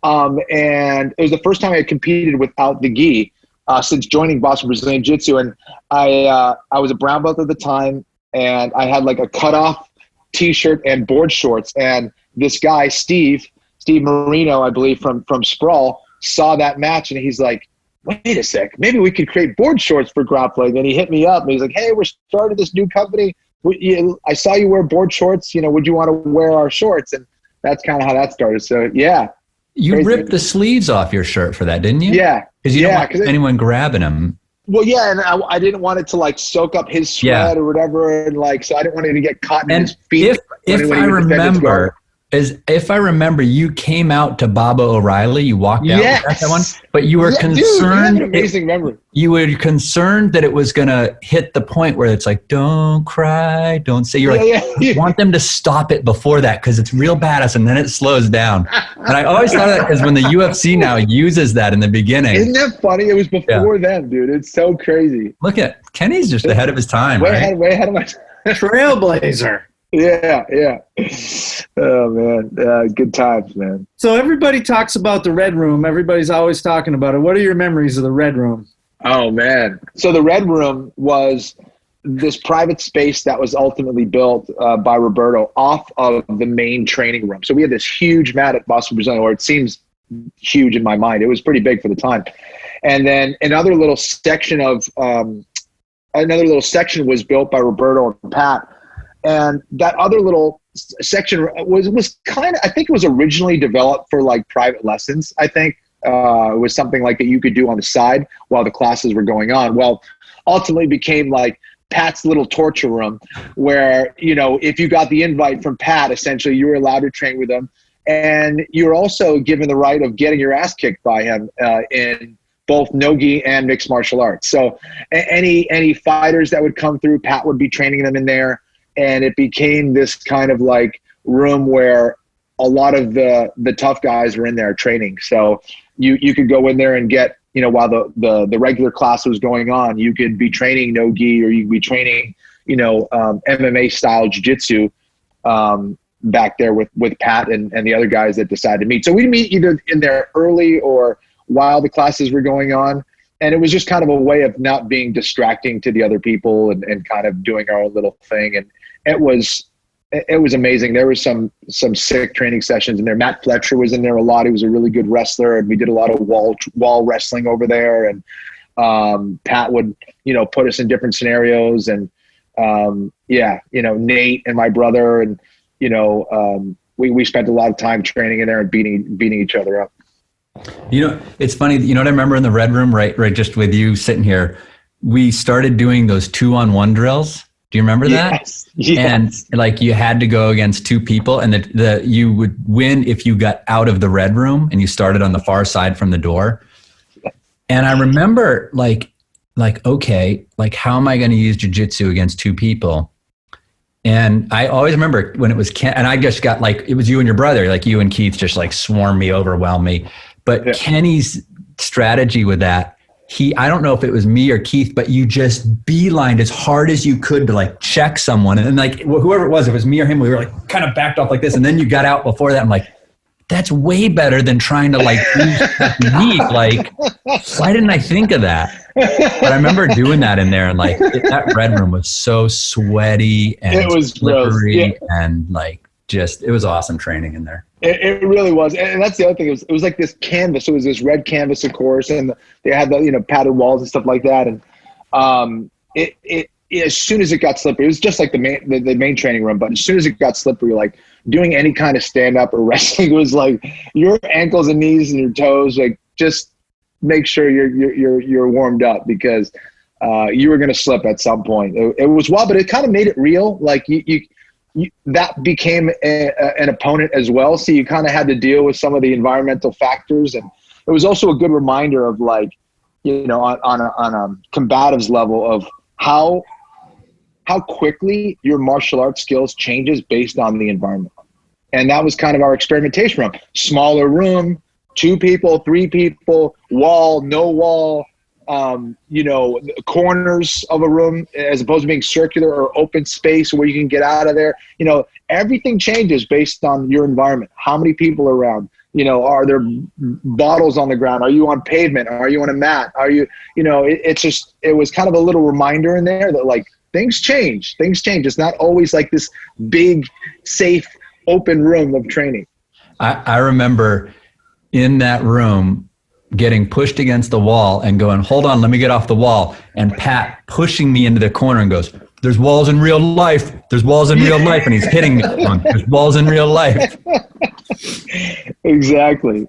And it was the first time I had competed without the gi since joining Boston Brazilian Jiu-Jitsu. And I was a brown belt at the time, and I had like a cutoff t-shirt and board shorts. And this guy, Steve Marino, I believe, from Sprawl, saw that match, and he's like, wait a sec, maybe we could create board shorts for grappling. And he hit me up, and he's like, hey, we're starting this new company. I saw you wear board shorts. Would you want to wear our shorts? And that's kind of how that started. So, yeah.
You
crazy.
Ripped the sleeves off your shirt for that, didn't you?
Yeah.
Because you don't want anyone grabbing them.
Well, yeah, and I didn't want it to like soak up his sweat or whatever, and like, so I didn't want it to get caught in his feet.
If I remember, is, if I remember, you came out to Baba O'Reilly. You walked out.
Yes.
That one, but you were concerned.
Dude, you have an amazing memory.
You were concerned that it was going to hit the point where it's like, don't cry, don't say. You're you want them to stop it before that because it's real badass, and then it slows down. And I always thought that because when the UFC now uses that in the beginning.
Isn't that funny? It was before them, dude. It's so crazy.
Look at Kenny's just ahead of his time.
Way ahead of my time.
Trailblazer.
Yeah. Oh, man. Good times, man.
So everybody talks about the Red Room. Everybody's always talking about it. What are your memories of the Red Room?
Oh, man. So the Red Room was this private space that was ultimately built by Roberto off of the main training room. So we had this huge mat at Boston Brazilian, or it seems huge in my mind. It was pretty big for the time. And then another little section was built by Roberto and Pat. And that other little section was kind of, I think it was originally developed for like private lessons. I think it was something like that you could do on the side while the classes were going on. Well, ultimately became like Pat's little torture room where, you know, if you got the invite from Pat, essentially you were allowed to train with him. And you were also given the right of getting your ass kicked by him in both no-gi and mixed martial arts. So any fighters that would come through, Pat would be training them in there. And it became this kind of like room where a lot of the tough guys were in there training. So you could go in there and get, you know, while the regular class was going on, you could be training no-gi or you could be training, you know, MMA style jiu-jitsu back there with Pat and the other guys that decided to meet. So we'd meet either in there early or while the classes were going on. And it was just kind of a way of not being distracting to the other people and kind of doing our own little thing. And it was amazing. There was some sick training sessions in there. Matt Fletcher was in there a lot. He was a really good wrestler, and we did a lot of wall wrestling over there. And Pat would, you know, put us in different scenarios. And you know, Nate and my brother, and you know, we spent a lot of time training in there and beating each other up.
You know, it's funny. You know what I remember in the Red Room, right? Just with you sitting here, we started doing those 2-on-1 drills. Do you remember that?
Yes.
And like you had to go against two people, and you would win if you got out of the Red Room and you started on the far side from the door. And I remember like okay, like how am I going to use jiu-jitsu against two people? And I always remember when it was and I just got like, it was you and your brother, like you and Keith just like swarmed me, overwhelmed me. But Kenny's strategy with that, I don't know if it was me or Keith, but you just beelined as hard as you could to like check someone. And then like whoever it was me or him, we were like kind of backed off like this. And then you got out before that. I'm like, that's way better than trying to like use technique. Like, why didn't I think of that? But I remember doing that in there, and like that Red Room was so sweaty and
it was
slippery and like just, it was awesome training in there.
It really was. And that's the other thing. It was like this canvas. It was this red canvas, of course, and they had the, you know, padded walls and stuff like that. And it as soon as it got slippery, it was just like the main training room. But as soon as it got slippery, like doing any kind of stand up or wrestling was like your ankles and knees and your toes, like just make sure you're warmed up because you were going to slip at some point. It was wild, but it kind of made it real. Like you that became an opponent as well. So you kind of had to deal with some of the environmental factors. And it was also a good reminder of like, you know, on a combatives level of how quickly your martial arts skills changes based on the environment. And that was kind of our experimentation room. Smaller room, 2 people, 3 people, wall, no wall, you know, corners of a room as opposed to being circular or open space where you can get out of there. You know, everything changes based on your environment. How many people are around? You know, are there bottles on the ground? Are you on pavement? Are you on a mat? Are you, you know, it was kind of a little reminder in there that like things change. Things change. It's not always like this big, safe, open room of training.
I remember in that room getting pushed against the wall and going, hold on, let me get off the wall. And Pat pushing me into the corner and goes, there's walls in real life. There's walls in real life. And he's hitting me. There's walls in real life.
Exactly.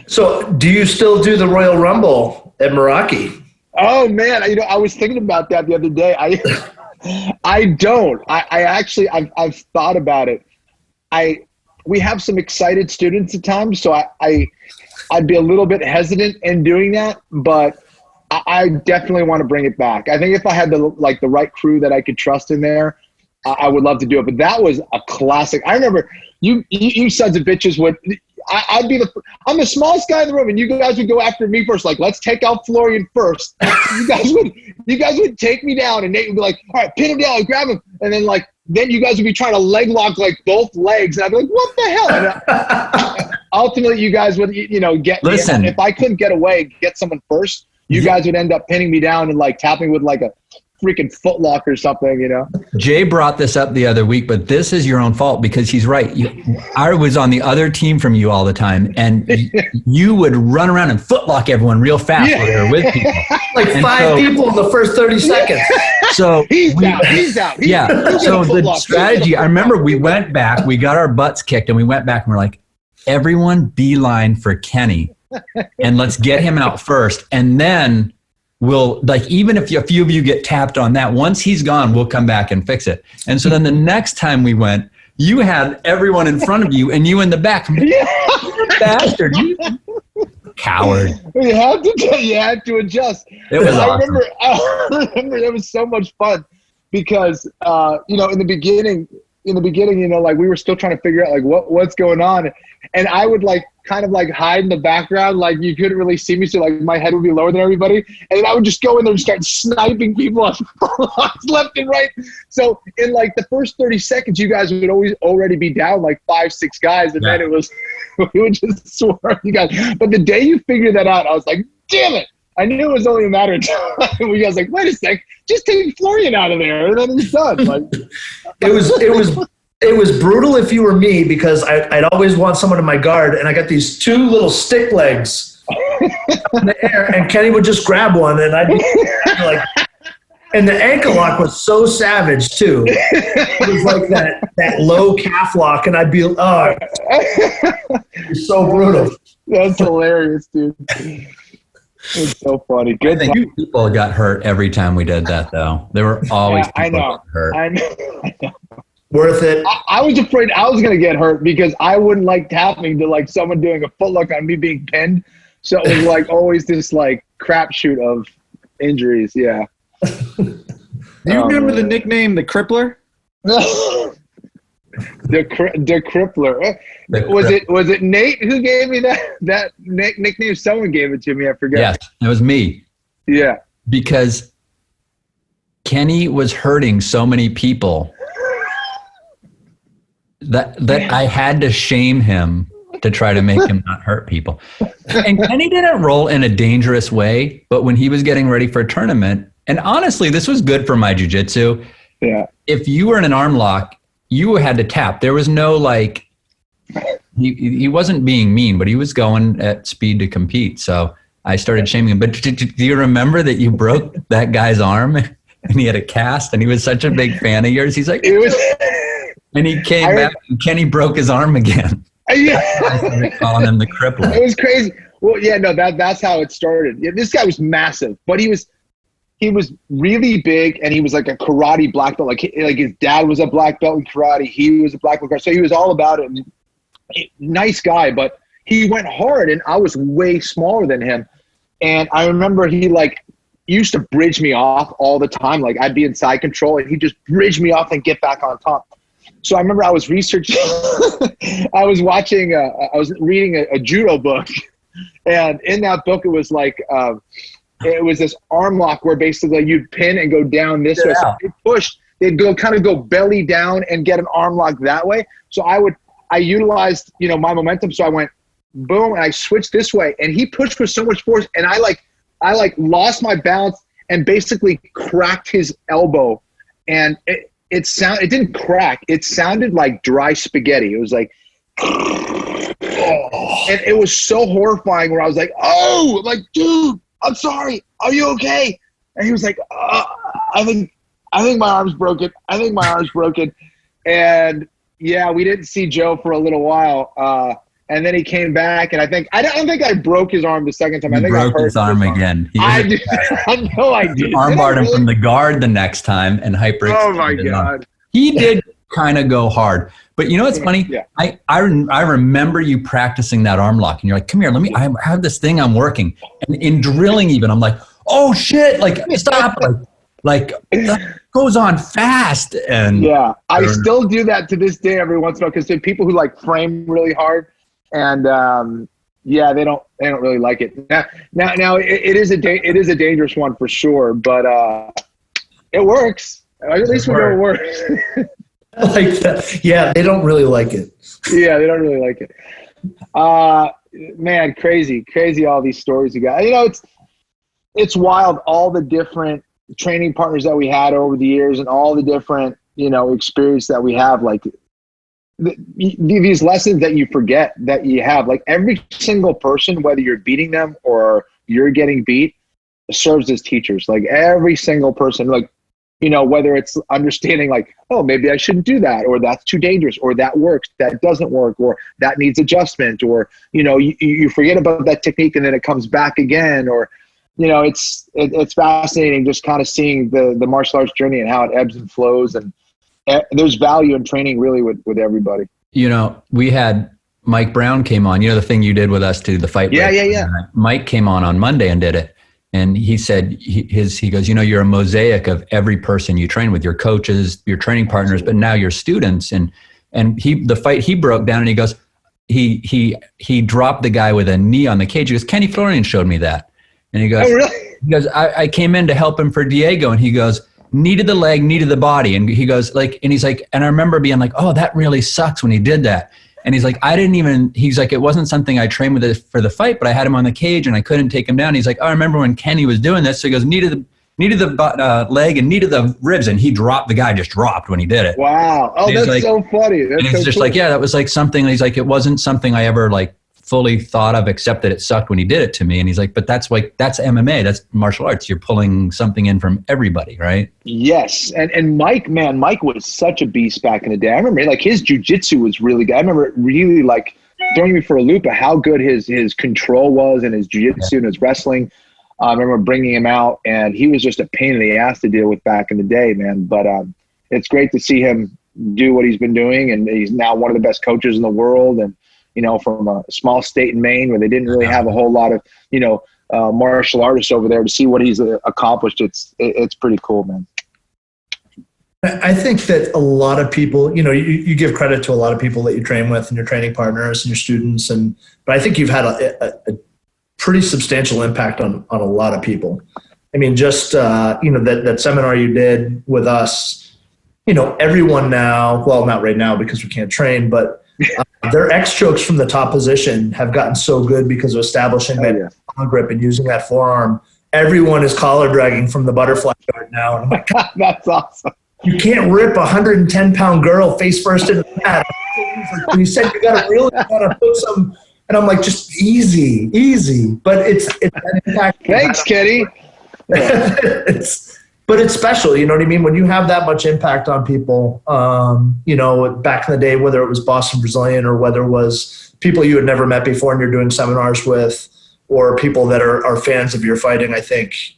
So do you still do the Royal Rumble at Meraki?
Oh man, you know, I was thinking about that the other day. I don't. I actually, I've thought about it. we have some excited students at times, so I'd be a little bit hesitant in doing that, but I definitely want to bring it back. I think if I had the right crew that I could trust in there, I would love to do it. But that was a classic. I remember you sons of bitches would. I'm the smallest guy in the room, and you guys would go after me first. Like, let's take out Florian first. You guys would take me down, and Nate would be like, all right, pin him down, grab him, and then then you guys would be trying to leg lock both legs, and I'd be like, what the hell? And ultimately, you guys would get
Listen.
me. If I couldn't get away, get someone first, you guys would end up pinning me down and tapping with a freaking footlock or something,
Jay brought this up the other week, but this is your own fault because he's right. I was on the other team from you all the time, and you would run around and footlock everyone real fast when they were with people.
Five people in the first 30 seconds.
So
he's out.
So the strategy, I remember we went back, we got our butts kicked, and we went back and we're like, everyone beeline for Kenny, and let's get him out first, and then we'll even if a few of you get tapped on that, once he's gone, we'll come back and fix it. And so then the next time we went, you had everyone in front of you and you in the back. You're a bastard, you coward.
You had to adjust.
It was awesome.
I remember it was so much fun because in the beginning, we were still trying to figure out what's going on, and I would kind of hide in the background, you couldn't really see me, so my head would be lower than everybody, and then I would just go in there and start sniping people off left and right. So in the first 30 seconds, you guys would already be down 5-6 guys, and then we would just swarm you guys. But the day you figured that out, I was like, damn it! I knew it was only a matter of time. We guys wait a sec, just take Florian out of there, and then it's done.
It was brutal if you were me, because I'd always want someone in my guard, and I got these two little stick legs in the air, and Kenny would just grab one, and I'd be and the ankle lock was so savage too. It was that low calf lock, and I'd be it's so brutal.
That's hilarious, dude. It's so funny. Good.
I think people got hurt every time we did that, though. There were always people hurt.
I know.
Worth it.
I was afraid I was going to get hurt because I wouldn't like tapping to someone doing a footlock on me being pinned. So it was always this crapshoot of injuries. Yeah.
Do you remember the nickname, the Crippler?
The Crippler. Was it Nate who gave me that nickname? Someone gave it to me. I forget.
Yes, it was me.
Yeah.
Because Kenny was hurting so many people that I had to shame him to try to make him not hurt people. And Kenny didn't roll in a dangerous way, but when he was getting ready for a tournament, and honestly, this was good for my jiu-jitsu.
Yeah.
If you were in an arm lock, you had to tap. There was no he wasn't being mean, but he was going at speed to compete. So I started shaming him. But do you remember that you broke that guy's arm and he had a cast and he was such a big fan of yours? He's like,
it was.
And he came back and Kenny broke his arm again.
Yeah.
I started calling him the Crippler.
It was crazy. Well, yeah, no, that's how it started. Yeah, this guy was massive, but he was really big, and he was a karate black belt. Like his dad was a black belt in karate. He was a black belt, so he was all about it. And nice guy, but he went hard, and I was way smaller than him. And I remember he used to bridge me off all the time. I'd be in side control, and he'd just bridge me off and get back on top. So I remember I was researching, I was reading a judo book, and in that book it was it was this arm lock where basically you'd pin and go down this way. So if you push, they'd go belly down and get an arm lock that way. So I utilized, my momentum. So I went boom, and I switched this way, and he pushed with so much force, and I lost my balance and basically cracked his elbow, and it didn't crack. It sounded like dry spaghetti. It was and it was so horrifying where I was dude, I'm sorry. Are you okay? And he was like, I think my arm's broken. And yeah, we didn't see Joe for a little while. And then he came back, and I don't think I broke his arm the second time. I think
broke his arm again.
I know I did.
You armbarred him from the guard the next time, and hyper.
Oh my God.
He did kind of go hard. But you know what's funny?
Yeah.
I remember you practicing that arm lock, and you're like, come here, I have this thing I'm working. And in drilling even, I'm like, oh shit, like stop, like that goes on fast. And
yeah, I still do that to this day every once in a while, because there are people who like frame really hard, and yeah, they don't really like it. Now it is a dangerous one for sure, but it works. At least we know it works.
Like that. Yeah, they don't really like it.
Yeah, they don't really like it. Man, crazy all these stories you got. You know, it's wild, all the different training partners that we had over the years, and all the different, you know, experience that we have. Like these lessons that you forget that you have. Like every single person, whether you're beating them or you're getting beat, serves as teachers. Like every single person, like, you know, whether it's understanding like, oh, maybe I shouldn't do that, or that's too dangerous, or that works, that doesn't work, or that needs adjustment, or, you know, you forget about that technique and then it comes back again, or, you know, it's fascinating just kind of seeing the martial arts journey and how it ebbs and flows. And there's value in training really with everybody. You
know, we had Mike Brown came on, you know, the thing you did with us to the fight.
Yeah.
Mike came on Monday and did it. And he said, he goes, you know, you're a mosaic of every person you train with, your coaches, your training partners, but now your students. And the fight he broke down, and he goes, he dropped the guy with a knee on the cage. He goes, Kenny Florian showed me that. And he goes,
oh, really?
He goes, I came in to help him for Diego. And he goes, needed the leg, needed the body. And he goes like, and he's like, and I remember being like, oh, that really sucks when he did that. And he's like, he's like, it wasn't something I trained with for the fight, but I had him on the cage and I couldn't take him down. He's like, oh, I remember when Kenny was doing this. So he goes, needed the leg and needed the ribs. And the guy just dropped when he did it.
Wow. Oh, that's like, so funny. That's
and he's
so
just
cool.
like, yeah, that was like something. He's like, it wasn't something I ever like fully thought of, except that it sucked when he did it to me. And he's like, but that's MMA, that's martial arts. You're pulling something in from everybody, right?
Yes. And Mike was such a beast back in the day. I remember like his jiu-jitsu was really good. I remember it really like throwing me for a loop of how good his control was, and his jiu-jitsu and his wrestling. I remember bringing him out, and he was just a pain in the ass to deal with back in the day, man. But it's great to see him do what he's been doing, and he's now one of the best coaches in the world. And you know, from a small state in Maine where they didn't really have a whole lot of, you know, martial artists over there, to see what he's accomplished. It's pretty cool, man.
I think that a lot of people, you know, you give credit to a lot of people that you train with and your training partners and your students. But I think you've had a pretty substantial impact on a lot of people. I mean, just, you know, that seminar you did with us, you know, everyone now, well, not right now because we can't train, but their X strokes from the top position have gotten so good because of establishing that grip and using that forearm. Everyone is collar dragging from the butterfly guard now. And I'm like, God,
that's awesome.
You can't rip a 110-pound girl face first into the mat. And you said you got to really kind of put some, and I'm like, just easy. But it's an impact.
Thanks, Kenny.
But it's special, you know what I mean? When you have that much impact on people, you know, back in the day, whether it was Boston Brazilian or whether it was people you had never met before and you're doing seminars with, or people that are fans of your fighting, I think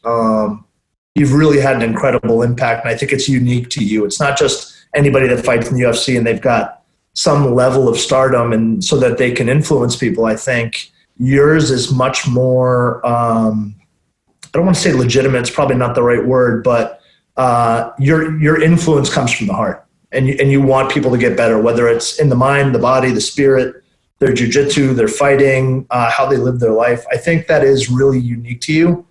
you've really had an incredible impact. And I think it's unique to you. It's not just anybody that fights in the UFC and they've got some level of stardom and so that they can influence people. I think yours is much more I don't want to say legitimate, it's probably not the right word, but your influence comes from the heart, and you want people to get better, whether it's in the mind, the body, the spirit, their jiu-jitsu, their fighting, how they live their life. I think that is really unique to you,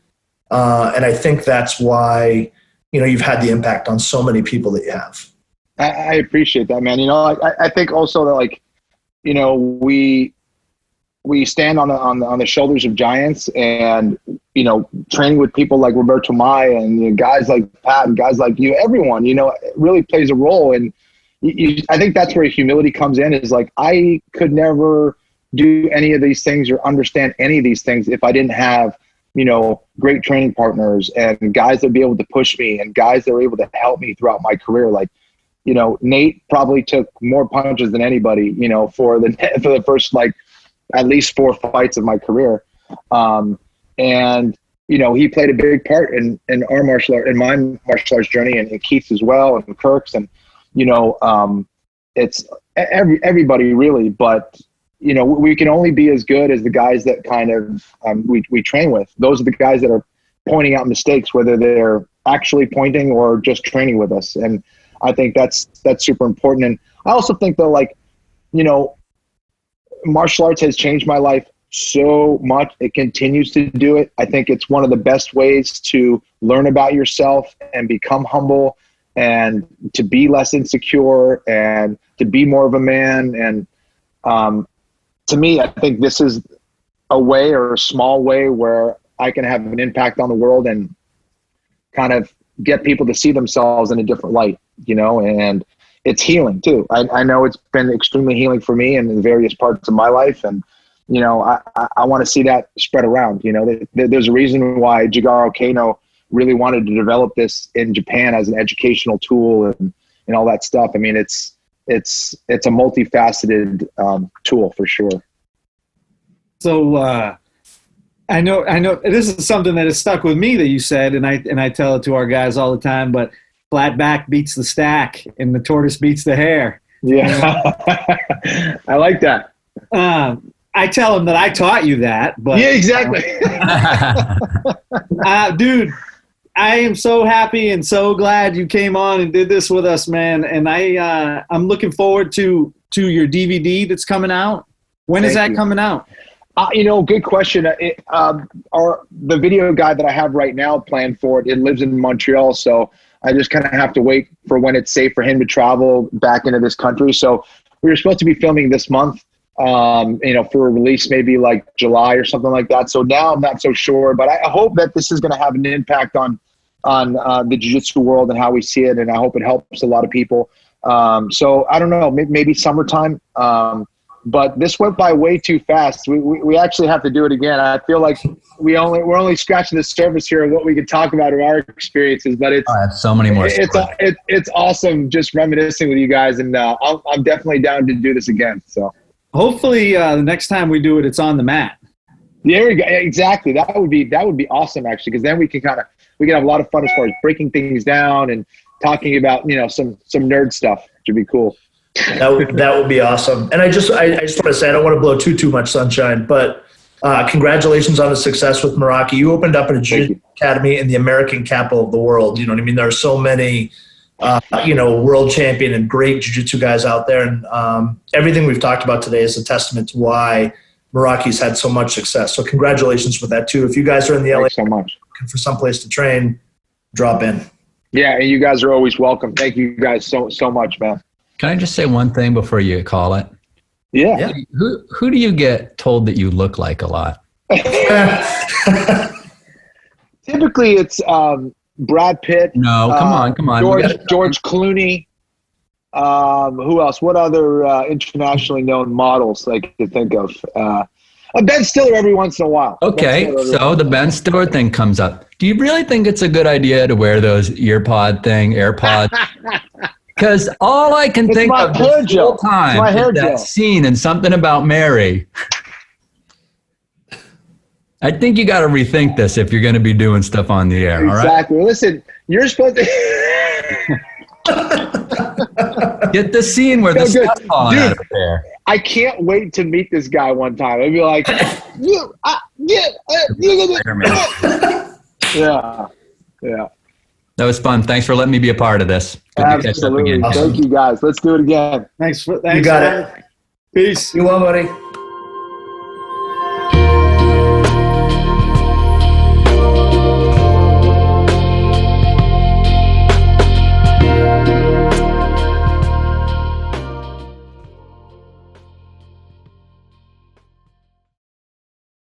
and I think that's why, you know, you've had the impact on so many people that you have.
I appreciate that, man. You know, I think also that, like, you know, we stand on the shoulders of giants, and, you know, training with people like Roberto Maia and, you know, guys like Pat and guys like you, everyone, you know, really plays a role. And I think that's where humility comes in, is like, I could never do any of these things or understand any of these things if I didn't have, you know, great training partners and guys that would be able to push me and guys that were able to help me throughout my career. Like, you know, Nate probably took more punches than anybody, you know, for the first, like, at least 4 fights of my career. And, you know, he played a big part in our martial art, in my martial arts journey, and Keith's as well, and Kirk's. And, you know, everybody really, but you know, we can only be as good as the guys that kind of we train with. Those are the guys that are pointing out mistakes, whether they're actually pointing or just training with us. And I think that's super important. And I also think that, like, you know, martial arts has changed my life so much. It continues to do it. I think it's one of the best ways to learn about yourself and become humble and to be less insecure and to be more of a man. And to me, I think this is a way, or a small way, where I can have an impact on the world and kind of get people to see themselves in a different light, you know, and it's healing too. I know it's been extremely healing for me in the various parts of my life. And, you know, I want to see that spread around. You know, there's a reason why Jigaro Kano really wanted to develop this in Japan as an educational tool and all that stuff. I mean, it's a multifaceted tool for sure.
So I know this is something that has stuck with me that you said, and I tell it to our guys all the time, but flat back beats the stack and the tortoise beats the hare.
Yeah. I like that.
I tell them that I taught you that, but
yeah, exactly.
Dude, I am so happy and so glad you came on and did this with us, man. And I'm looking forward to your DVD that's coming out. When is that coming out?
You know, good question. The video guy that I have right now planned for it lives in Montreal, so I just kind of have to wait for when it's safe for him to travel back into this country. So we were supposed to be filming this month, you know, for a release maybe like July or something like that. So now I'm not so sure, but I hope that this is going to have an impact on the jiu-jitsu world and how we see it, and I hope it helps a lot of people. So I don't know, maybe summertime. But this went by way too fast. We actually have to do it again. I feel like we're only scratching the surface here of what we could talk about in our experiences. But I
have so many more.
It's awesome just reminiscing with you guys, and I'm definitely down to do this again. So
hopefully the next time we do it, it's on the mat.
There we go. Exactly. That would be awesome actually, because then we can have a lot of fun as far as breaking things down and talking about, you know, some nerd stuff, which would be cool.
That would be awesome. And I just want to say, I don't want to blow too much sunshine, but congratulations on the success with Meraki. You opened up a jiu-jitsu academy in the American capital of the world. You know what I mean? There are so many, you know, world champion and great jiu-jitsu guys out there. And everything we've talked about today is a testament to why Meraki's had so much success. So congratulations with that too. If you guys are in the LA
so much
looking for someplace to train, drop in.
Yeah, and you guys are always welcome. Thank you guys so much, man.
Can I just say one thing before you call it?
Yeah.
Who do you get told that you look like a lot?
Typically, it's Brad Pitt.
No, come on.
George Clooney. Who else? What other internationally known models I could think of? Ben Stiller every once in a while.
Okay, so the Ben Stiller thing comes up. Do you really think it's a good idea to wear those AirPods? Because all I can think of the whole time is that scene in Something About Mary. I think you got to rethink this if you're going to be doing stuff on the air.
Exactly.
All right?
Listen, you're supposed to
get the scene where the stuff's falling out of the hair.
I can't wait to meet this guy one time. I'd be like, yeah.
That was fun. Thanks for letting me be a part of this. Good
Absolutely.
to catch up again.
Thank you guys. Let's do it again.
Thanks.
You got it.
Peace.
You well, buddy.